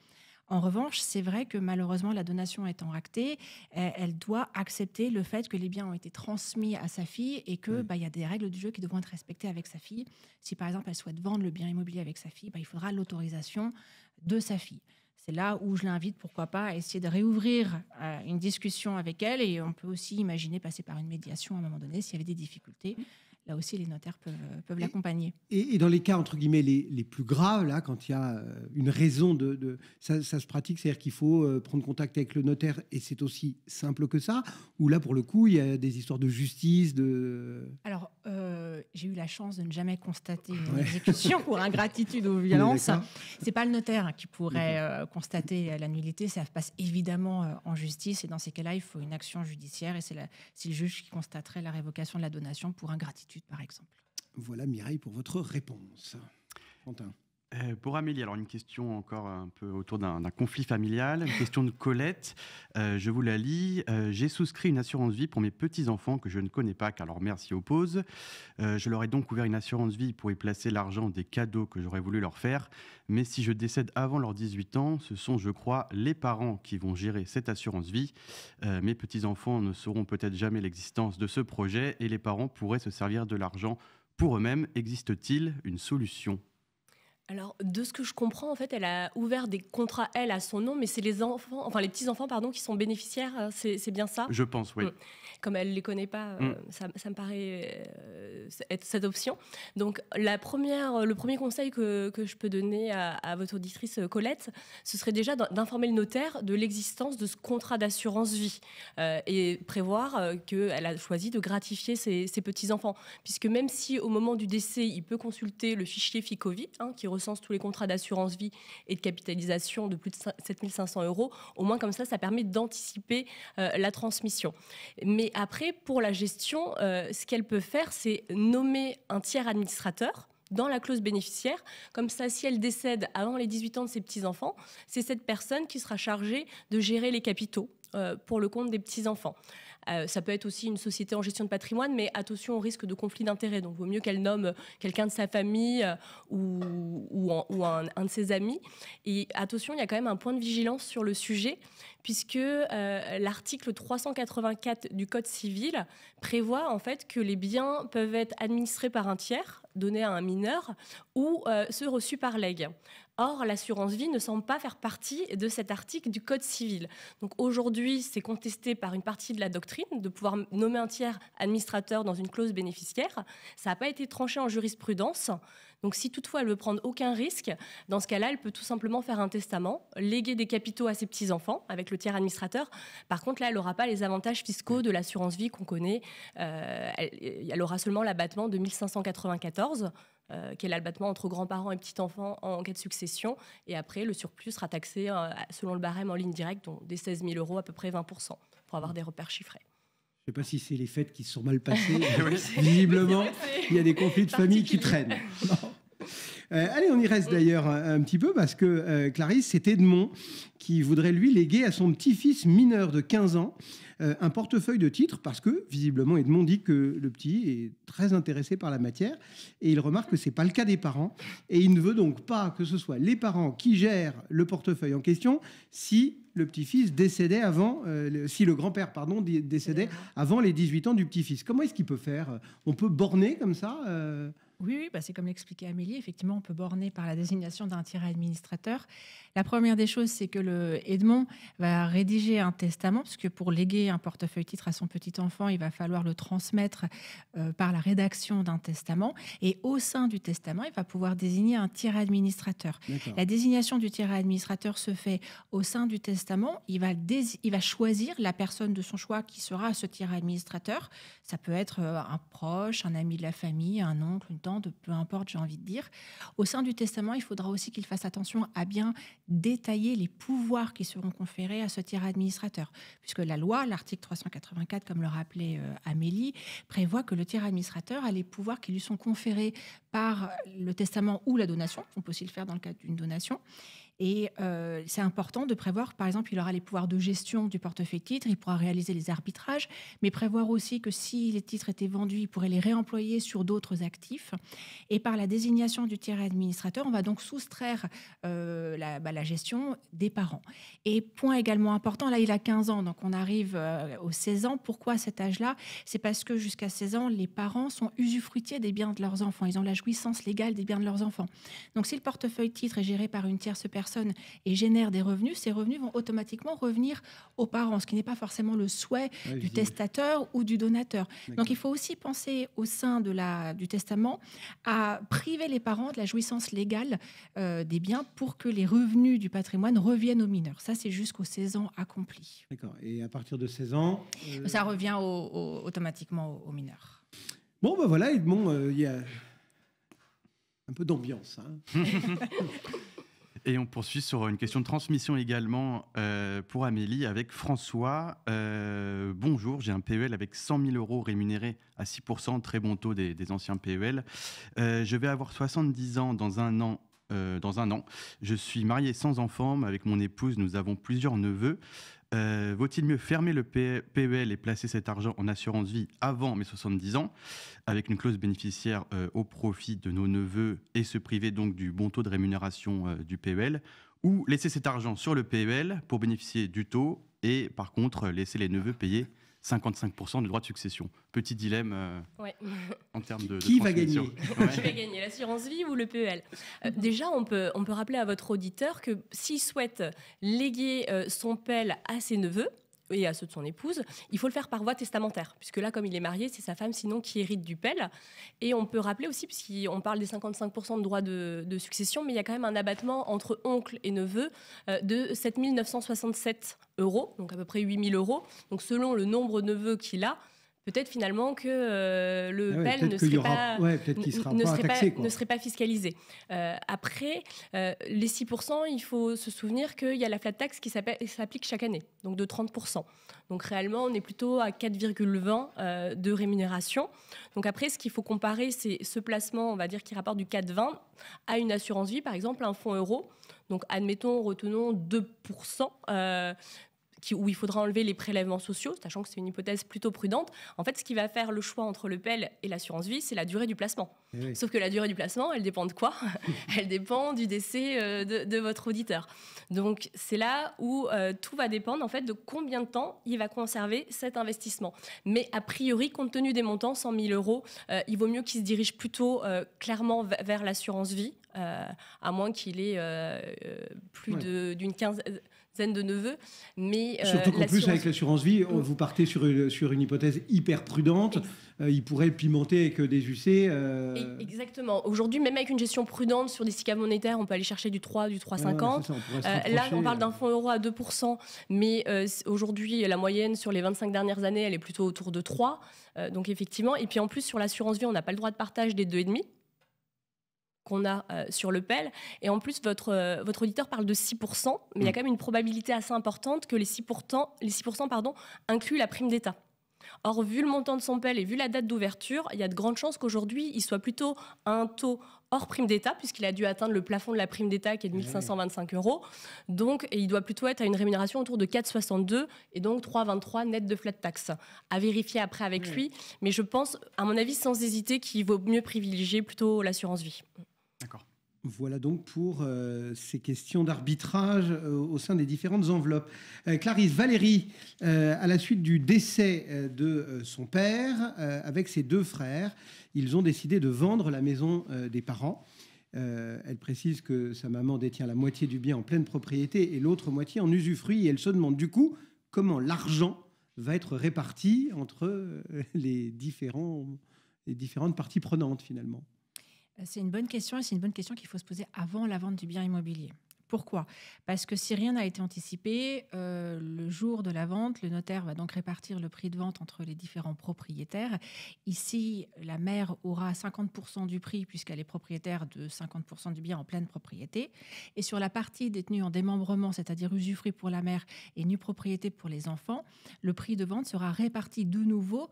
En revanche, c'est vrai que malheureusement, la donation étant actée, elle doit accepter le fait que les biens ont été transmis à sa fille et qu'il y a des règles du jeu qui devront être respectées avec sa fille. Si par exemple, elle souhaite vendre le bien immobilier avec sa fille, il faudra l'autorisation de sa fille. C'est là où je l'invite, pourquoi pas, à essayer de réouvrir une discussion avec elle. Et on peut aussi imaginer passer par une médiation à un moment donné s'il y avait des difficultés. Là aussi, les notaires peuvent l'accompagner. Et dans les cas, entre guillemets, les plus graves, là, quand il y a une raison ça se pratique, c'est-à-dire qu'il faut prendre contact avec le notaire, et c'est aussi simple que ça, ou là, pour le coup, il y a des histoires de justice, Alors, j'ai eu la chance de ne jamais constater une exécution pour ingratitude ou violence. C'est pas le notaire qui pourrait constater la nullité, ça passe évidemment en justice, et dans ces cas-là, il faut une action judiciaire, et c'est le juge qui constaterait la révocation de la donation pour ingratitude, par exemple. Voilà, Mireille, pour votre réponse. Quentin. Pour Amélie, alors une question encore un peu autour d'un conflit familial, une question de Colette. Je vous la lis. J'ai souscrit une assurance vie pour mes petits-enfants que je ne connais pas car leur mère s'y oppose. Je leur ai donc ouvert une assurance vie pour y placer l'argent des cadeaux que j'aurais voulu leur faire. Mais si je décède avant leurs 18 ans, ce sont, je crois, les parents qui vont gérer cette assurance vie. Mes petits-enfants ne sauront peut-être jamais l'existence de ce projet et les parents pourraient se servir de l'argent pour eux-mêmes. Existe-t-il une solution ? Alors, de ce que je comprends, en fait, elle a ouvert des contrats, elle, à son nom, mais c'est les petits-enfants, qui sont bénéficiaires, c'est bien ça ? Je pense, oui. Comme elle ne les connaît pas, ça me paraît être cette option. Donc, le premier conseil que je peux donner à votre auditrice Colette, ce serait déjà d'informer le notaire de l'existence de ce contrat d'assurance vie et prévoir qu'elle a choisi de gratifier ses petits-enfants. Puisque même si, au moment du décès, il peut consulter le fichier FICOVI, qui recense tous les contrats d'assurance vie et de capitalisation de plus de 7 500 €. Au moins, comme ça permet d'anticiper la transmission. Mais après, pour la gestion, ce qu'elle peut faire, c'est nommer un tiers administrateur dans la clause bénéficiaire. Comme ça, si elle décède avant les 18 ans de ses petits-enfants, c'est cette personne qui sera chargée de gérer les capitaux pour le compte des petits-enfants. Ça peut être aussi une société en gestion de patrimoine, mais attention au risque de conflit d'intérêts. Donc, il vaut mieux qu'elle nomme quelqu'un de sa famille ou un de ses amis. Et attention, il y a quand même un point de vigilance sur le sujet, puisque l'article 384 du Code civil prévoit en fait que les biens peuvent être administrés par un tiers, donnés à un mineur, ou ceux reçus par legs. Or, l'assurance vie ne semble pas faire partie de cet article du Code civil. Donc aujourd'hui, c'est contesté par une partie de la doctrine de pouvoir nommer un tiers administrateur dans une clause bénéficiaire. Ça n'a pas été tranché en jurisprudence. Donc si toutefois elle veut prendre aucun risque, dans ce cas-là, elle peut tout simplement faire un testament, léguer des capitaux à ses petits-enfants avec le tiers administrateur. Par contre, là, elle n'aura pas les avantages fiscaux de l'assurance vie qu'on connaît. Elle aura seulement l'abattement de 1594. qui est l'abattement entre grands-parents et petits-enfants en cas de succession. Et après, le surplus sera taxé selon le barème en ligne directe, donc des 16 000 € à peu près 20%, pour avoir des repères chiffrés. Je ne sais pas si c'est les fêtes qui se sont mal passées. Visiblement, il y a des conflits de famille qui traînent. Allez, on y reste d'ailleurs un petit peu parce que Clarisse, c'est Edmond qui voudrait lui léguer à son petit-fils mineur de 15 ans un portefeuille de titres parce que visiblement Edmond dit que le petit est très intéressé par la matière et il remarque que ce n'est pas le cas des parents et il ne veut donc pas que ce soit les parents qui gèrent le portefeuille en question si le petit-fils décédait avant, si le grand-père décédait avant les 18 ans du petit-fils. Comment est-ce qu'il peut faire? On peut borner comme ça Oui, c'est comme l'expliquait Amélie. Effectivement, on peut borner par la désignation d'un tiers administrateur. La première des choses, c'est que le Edmond va rédiger un testament, parce que pour léguer un portefeuille titre à son petit enfant, il va falloir le transmettre par la rédaction d'un testament. Et au sein du testament, il va pouvoir désigner un tiers administrateur. La désignation du tiers administrateur se fait au sein du testament. Il va choisir la personne de son choix qui sera ce tiers administrateur. Ça peut être un proche, un ami de la famille, un oncle, une tante, peu importe, j'ai envie de dire. Au sein du testament, il faudra aussi qu'il fasse attention à bien détailler les pouvoirs qui seront conférés à ce tiers administrateur. Puisque la loi, l'article 384, comme le rappelait Amélie, prévoit que le tiers administrateur a les pouvoirs qui lui sont conférés par le testament ou la donation. On peut aussi le faire dans le cadre d'une donation. Et c'est important de prévoir, par exemple, il aura les pouvoirs de gestion du portefeuille titres, il pourra réaliser les arbitrages, mais prévoir aussi que si les titres étaient vendus, il pourrait les réemployer sur d'autres actifs. Et par la désignation du tiers administrateur, on va donc soustraire la gestion des parents. Et point également important, là il a 15 ans, donc on arrive aux 16 ans. Pourquoi à cet âge-là? C'est parce que jusqu'à 16 ans, les parents sont usufruitiers des biens de leurs enfants. Ils ont la jouissance légale des biens de leurs enfants. Donc si le portefeuille titre est géré par une tierce personne et génère des revenus, ces revenus vont automatiquement revenir aux parents, ce qui n'est pas forcément le souhait du testateur ou du donateur. Donc il faut aussi penser au sein du testament à priver les parents de la jouissance légale des biens pour que les revenus du patrimoine reviennent aux mineurs. Ça, c'est jusqu'aux 16 ans accomplis. D'accord. Et à partir de 16 ans ça revient automatiquement aux mineurs. Bon, voilà, Edmond, il y a un peu d'ambiance. Et on poursuit sur une question de transmission également pour Amélie avec François. Bonjour, j'ai un PEL avec 100 000 € rémunéré à 6%, très bon taux des anciens PEL. Je vais avoir 70 ans dans un an. Je suis marié sans enfant, mais avec mon épouse, nous avons plusieurs neveux. Vaut-il mieux fermer le PEL et placer cet argent en assurance vie avant mes 70 ans, avec une clause bénéficiaire au profit de nos neveux et se priver donc du bon taux de rémunération du PEL, ou laisser cet argent sur le PEL pour bénéficier du taux et par contre laisser les neveux payer 55% de droits de succession? Petit dilemme en termes de Qui va gagner Qui va gagner, l'assurance vie ou le PEL? Déjà, on peut rappeler à votre auditeur que s'il souhaite léguer son PEL à ses neveux et à ceux de son épouse, il faut le faire par voie testamentaire, puisque là, comme il est marié, c'est sa femme sinon qui hérite du PEL. Et on peut rappeler aussi, puisqu'on parle des 55% de droits de succession, mais il y a quand même un abattement entre oncle et neveu de 7 967 €, donc à peu près 8 000 €. Donc selon le nombre de neveux qu'il a, peut-être finalement que le PEL ne serait pas fiscalisé. Après, les 6%, il faut se souvenir qu'il y a la flat tax qui s'applique chaque année, donc de 30%. Donc réellement, on est plutôt à 4,20 de rémunération. Donc après, ce qu'il faut comparer, c'est ce placement, on va dire, qui rapporte du 4,20 à une assurance vie, par exemple, un fonds euro. Donc admettons, retenons 2%. Où il faudra enlever les prélèvements sociaux, sachant que c'est une hypothèse plutôt prudente. En fait, ce qui va faire le choix entre le PEL et l'assurance vie, c'est la durée du placement. Oui. Sauf que la durée du placement, elle dépend de quoi? Elle dépend du décès de votre auditeur. Donc, c'est là où tout va dépendre en fait, de combien de temps il va conserver cet investissement. Mais a priori, compte tenu des montants, 100 000 €, il vaut mieux qu'il se dirige plutôt clairement vers l'assurance vie, à moins qu'il ait plus d'une quinzaine de neveux, mais surtout qu'en plus avec l'assurance vie, vous partez sur une hypothèse hyper prudente. Il pourrait pimenter avec des UC. Exactement. Aujourd'hui, même avec une gestion prudente sur des SICAV monétaires, on peut aller chercher du 3, du 3,50. Là, on parle d'un fonds euro à 2%, mais aujourd'hui, la moyenne sur les 25 dernières années, elle est plutôt autour de 3. Donc effectivement, et puis en plus sur l'assurance vie, on n'a pas le droit de partage des 2,5. qu'on a sur le PEL. Et en plus, votre auditeur parle de 6%, mais il y a quand même une probabilité assez importante que les 6% incluent la prime d'État. Or, vu le montant de son PEL et vu la date d'ouverture, il y a de grandes chances qu'aujourd'hui, il soit plutôt à un taux hors prime d'État, puisqu'il a dû atteindre le plafond de la prime d'État qui est de 1 525 €. Donc, il doit plutôt être à une rémunération autour de 4,62 et donc 3,23 net de flat tax. À vérifier après avec lui. Mais je pense, à mon avis, sans hésiter, qu'il vaut mieux privilégier plutôt l'assurance vie. D'accord. Voilà donc pour ces questions d'arbitrage au sein des différentes enveloppes. Clarisse, Valérie, à la suite du décès de son père, avec ses 2 frères, ils ont décidé de vendre la maison des parents. Elle précise que sa maman détient la moitié du bien en pleine propriété et l'autre moitié en usufruit. Et elle se demande du coup comment l'argent va être réparti entre les différentes parties prenantes finalement. C'est une bonne question et c'est une bonne question qu'il faut se poser avant la vente du bien immobilier. Pourquoi ? Parce que si rien n'a été anticipé, le jour de la vente, le notaire va donc répartir le prix de vente entre les différents propriétaires. Ici, la mère aura 50% du prix puisqu'elle est propriétaire de 50% du bien en pleine propriété. Et sur la partie détenue en démembrement, c'est-à-dire usufruit pour la mère et nue propriété pour les enfants, le prix de vente sera réparti de nouveau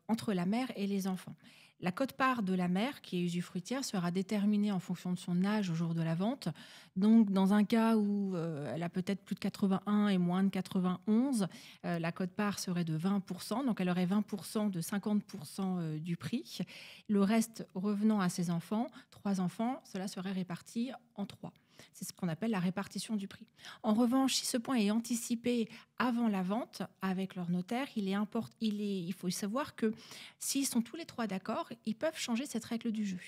entre la mère et les enfants. La quote-part de la mère, qui est usufruitière, sera déterminée en fonction de son âge au jour de la vente. Donc, dans un cas où elle a peut-être plus de 81 et moins de 91, la quote-part serait de 20%. Donc, elle aurait 20% de 50% du prix. Le reste revenant à ses enfants, 3 enfants, cela serait réparti en 3. C'est ce qu'on appelle la répartition du prix. En revanche, si ce point est anticipé avant la vente avec leur notaire, il faut savoir que s'ils sont tous les 3 d'accord, ils peuvent changer cette règle du jeu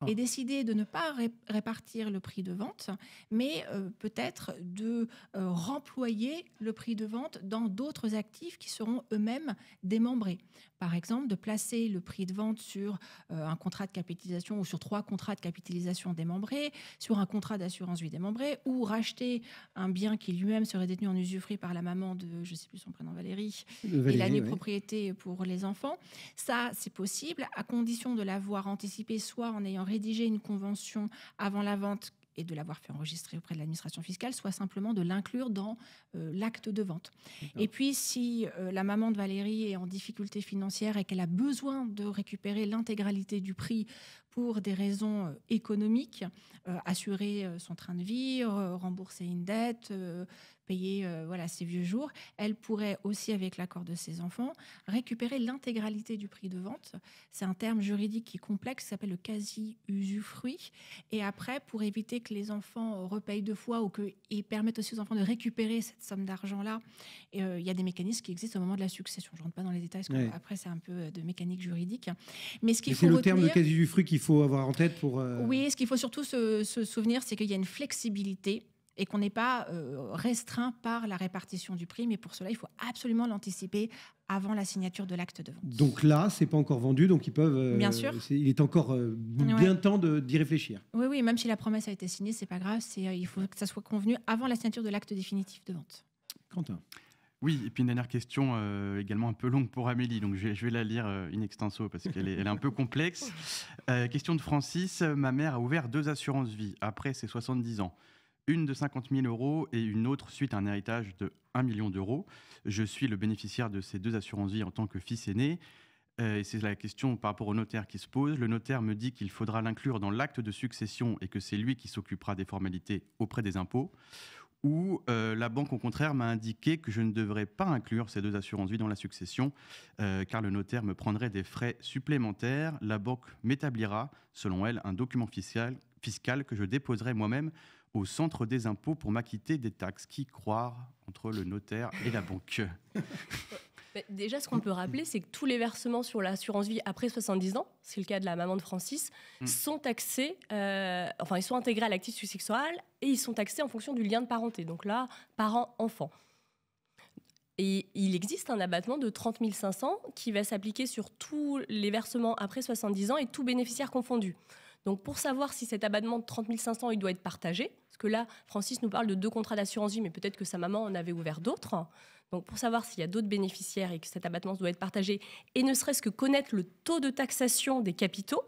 et décider de ne pas répartir le prix de vente, mais peut-être de remployer le prix de vente dans d'autres actifs qui seront eux-mêmes démembrés. Par exemple, de placer le prix de vente sur un contrat de capitalisation ou sur 3 contrats de capitalisation démembrés, sur un contrat d'assurance vie démembré, ou racheter un bien qui lui-même serait détenu en usufruit par la maman de, je ne sais plus son prénom, Valérie, et la nue propriété pour les enfants. Ça, c'est possible à condition de l'avoir anticipé, soit en ayant rédigé une convention avant la vente et de l'avoir fait enregistrer auprès de l'administration fiscale, soit simplement de l'inclure dans l'acte de vente. Et puis, si la maman de Valérie est en difficulté financière et qu'elle a besoin de récupérer l'intégralité du prix pour des raisons économiques, assurer son train de vie, rembourser une dette, payer ses vieux jours, elle pourrait aussi, avec l'accord de ses enfants, récupérer l'intégralité du prix de vente. C'est un terme juridique qui est complexe, qui s'appelle le quasi-usufruit. Et après, pour éviter que les enfants repayent 2 fois ou qu'ils permettent aussi aux enfants de récupérer cette somme d'argent-là, il y a des mécanismes qui existent au moment de la succession. Je ne rentre pas dans les détails, parce qu'après, c'est un peu de mécanique juridique. Mais ce qu'il faut retenir, c'est le terme de quasi-usufruit qu'il faut avoir en tête pour... Oui, ce qu'il faut surtout se souvenir, c'est qu'il y a une flexibilité et qu'on n'est pas restreint par la répartition du prix. Mais pour cela, il faut absolument l'anticiper avant la signature de l'acte de vente. Donc là, c'est pas encore vendu, donc ils peuvent... Bien sûr. Il est encore bien temps d'y réfléchir. Oui, même si la promesse a été signée, c'est pas grave. Il faut que ça soit convenu avant la signature de l'acte définitif de vente. Quentin. Oui, et puis une dernière question également un peu longue pour Amélie, donc je vais la lire in extenso parce qu'elle est un peu complexe. Question de Francis. Ma mère a ouvert 2 assurances vie après ses 70 ans. Une de 50 000 € et une autre suite à un héritage de 1 million d'euros. Je suis le bénéficiaire de ces 2 assurances vie en tant que fils aîné. Et c'est la question par rapport au notaire qui se pose. Le notaire me dit qu'il faudra l'inclure dans l'acte de succession et que c'est lui qui s'occupera des formalités auprès des impôts. Ou la banque, au contraire, m'a indiqué que je ne devrais pas inclure ces 2 assurances vie dans la succession, car le notaire me prendrait des frais supplémentaires. La banque m'établira, selon elle, un document fiscal que je déposerai moi-même au centre des impôts pour m'acquitter des taxes. Qui croire entre le notaire et la banque? Déjà, ce qu'on peut rappeler, c'est que tous les versements sur l'assurance vie après 70 ans, c'est le cas de la maman de Francis, sont taxés, ils sont intégrés à l'actif successoral et ils sont taxés en fonction du lien de parenté. Donc là, parent-enfant. Et il existe un abattement de 30 500 qui va s'appliquer sur tous les versements après 70 ans et tous bénéficiaires confondus. Donc, pour savoir si cet abattement de 30 500 il doit être partagé, parce que là, Francis nous parle de 2 contrats d'assurance vie, mais peut-être que sa maman en avait ouvert d'autres. Donc, pour savoir s'il y a d'autres bénéficiaires et que cet abattement doit être partagé, et ne serait-ce que connaître le taux de taxation des capitaux,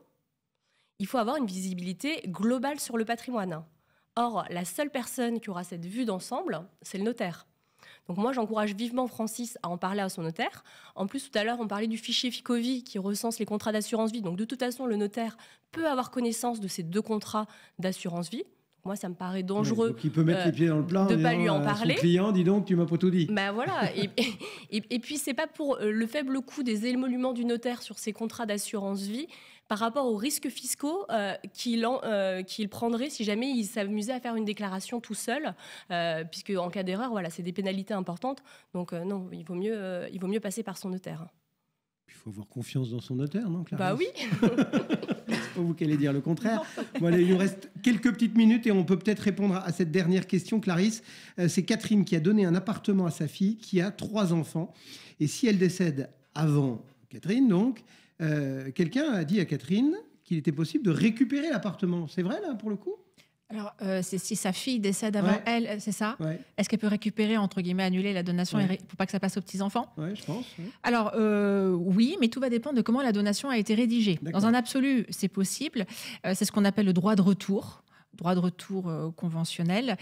il faut avoir une visibilité globale sur le patrimoine. Or, la seule personne qui aura cette vue d'ensemble, c'est le notaire. Donc moi, j'encourage vivement Francis à en parler à son notaire. En plus, tout à l'heure, on parlait du fichier Ficovi qui recense les contrats d'assurance vie. Donc de toute façon, le notaire peut avoir connaissance de ces 2 contrats d'assurance vie. Moi, ça me paraît dangereux. Donc il peut mettre les pieds dans le plat de ne pas lui en à parler. Son client, dis donc, tu m'as pas tout dit. Ben voilà. Et puis, c'est pas pour le faible coût des émoluments du notaire sur ces contrats d'assurance vie par rapport aux risques fiscaux qu'il prendrait si jamais il s'amusait à faire une déclaration tout seul, puisque en cas d'erreur, voilà, c'est des pénalités importantes. Donc non, il vaut mieux passer par son notaire. Il faut avoir confiance dans son notaire, non, Clarisse ? Bah oui. C'est pas vous qui allez dire le contraire. Bon, allez, il nous reste quelques petites minutes et on peut peut-être répondre à cette dernière question, Clarisse. C'est Catherine qui a donné un appartement à sa fille qui a 3 enfants. Et si elle décède avant Catherine, donc, quelqu'un a dit à Catherine qu'il était possible de récupérer l'appartement. C'est vrai, là, pour le coup ? Alors, c'est si sa fille décède avant elle, c'est ça ? Est-ce qu'elle peut récupérer, entre guillemets, annuler la donation pour pas que ça passe aux petits-enfants ? Oui, je pense. Alors, oui, mais tout va dépendre de comment la donation a été rédigée. Dans un absolu, c'est possible. C'est ce qu'on appelle le droit de retour conventionnel.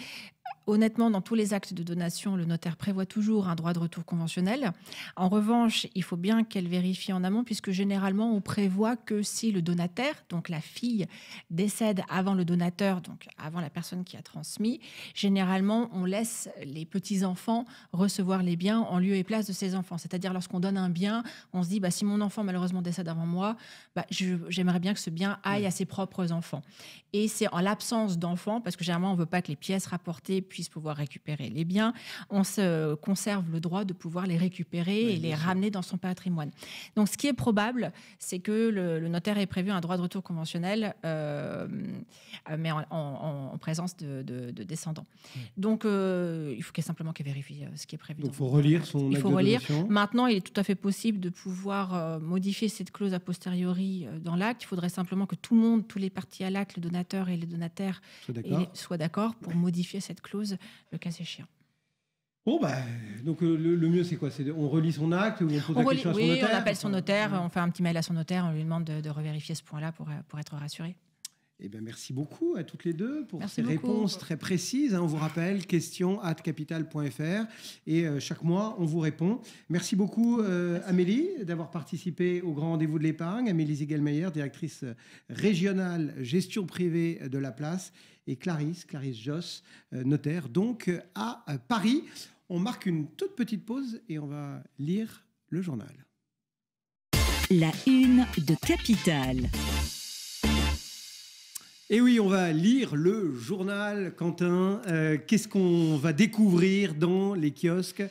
Honnêtement, dans tous les actes de donation, le notaire prévoit toujours un droit de retour conventionnel. En revanche, il faut bien qu'elle vérifie en amont, puisque généralement, on prévoit que si le donataire, donc la fille, décède avant le donateur, donc avant la personne qui a transmis, généralement, on laisse les petits-enfants recevoir les biens en lieu et place de ses enfants. C'est-à-dire, lorsqu'on donne un bien, on se dit, si mon enfant malheureusement décède avant moi, j'aimerais bien que ce bien aille à ses propres enfants. Et c'est en l'absence d'enfants, parce que généralement, on ne veut pas que les pièces rapportées puissent pouvoir récupérer les biens, on se conserve le droit de pouvoir les récupérer et les ramener dans son patrimoine. Donc, ce qui est probable, c'est que le notaire ait prévu un droit de retour conventionnel, mais en présence de descendants. Donc, il faut simplement qu'elle vérifie ce qui est prévu. Donc, il faut relire son acte de donation. Maintenant, il est tout à fait possible de pouvoir modifier cette clause a posteriori dans l'acte. Il faudrait simplement que tout le monde, tous les parties à l'acte, le donateur et les donataires, soient d'accord pour modifier cette clause, le cas échéant. Bon, donc le mieux, c'est quoi ? On relit son acte ou on pose la question à son notaire ? On appelle son notaire, on fait un petit mail à son notaire, on lui demande de revérifier ce point-là pour être rassuré. Merci beaucoup à toutes les deux pour ces réponses très précises. On vous rappelle, questions@capital.fr et chaque mois, on vous répond. Merci beaucoup Amélie d'avoir participé au grand rendez-vous de l'épargne. Amélie Ziegelmeyer, directrice régionale gestion privée de la place, et Clarisse Josse, notaire donc à Paris. On marque une toute petite pause et on va lire le journal. La une de Capital. Et oui, on va lire le journal, Quentin. Qu'est-ce qu'on va découvrir dans les kiosques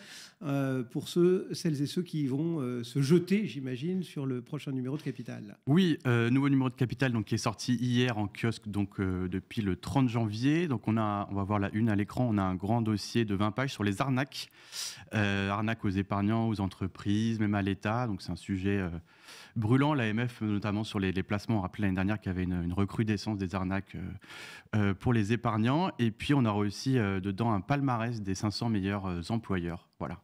pour celles et ceux qui vont se jeter, j'imagine, sur le prochain numéro de Capital? Oui, nouveau numéro de Capital donc, qui est sorti hier en kiosque donc, depuis le 30 janvier. Donc on va voir la une à l'écran. On a un grand dossier de 20 pages sur les arnaques. Arnaques aux épargnants, aux entreprises, même à l'État. Donc c'est un sujet brûlant. L'AMF, notamment sur les placements, on rappelait l'année dernière qu'il y avait une recrudescence des arnaques pour les épargnants. Et puis on aura aussi dedans un palmarès des 500 meilleurs employeurs. Voilà.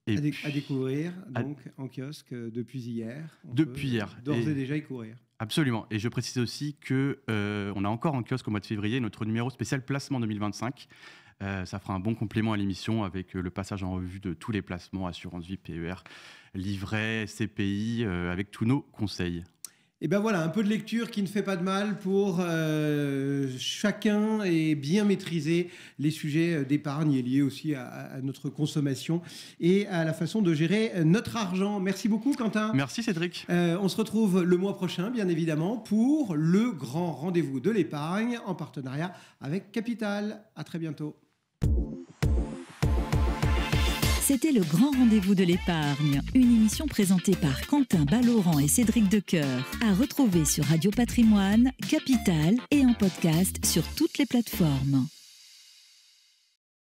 Et à découvrir donc en kiosque depuis hier. Depuis hier. D'ores et déjà y courir. Absolument. Et je précise aussi qu'on a encore en kiosque au mois de février notre numéro spécial placement 2025. Ça fera un bon complément à l'émission avec le passage en revue de tous les placements, assurance vie, PER, livret, CPI, avec tous nos conseils. Et ben voilà, un peu de lecture qui ne fait pas de mal pour chacun et bien maîtriser les sujets d'épargne liés aussi à notre consommation et à la façon de gérer notre argent. Merci beaucoup, Quentin. Merci, Cédric. On se retrouve le mois prochain, bien évidemment, pour le grand rendez-vous de l'épargne en partenariat avec Capital. À très bientôt. C'était le grand rendez-vous de l'épargne, une émission présentée par Quentin Ballaurent et Cédric Decoeur, à retrouver sur Radio Patrimoine, Capital et en podcast sur toutes les plateformes.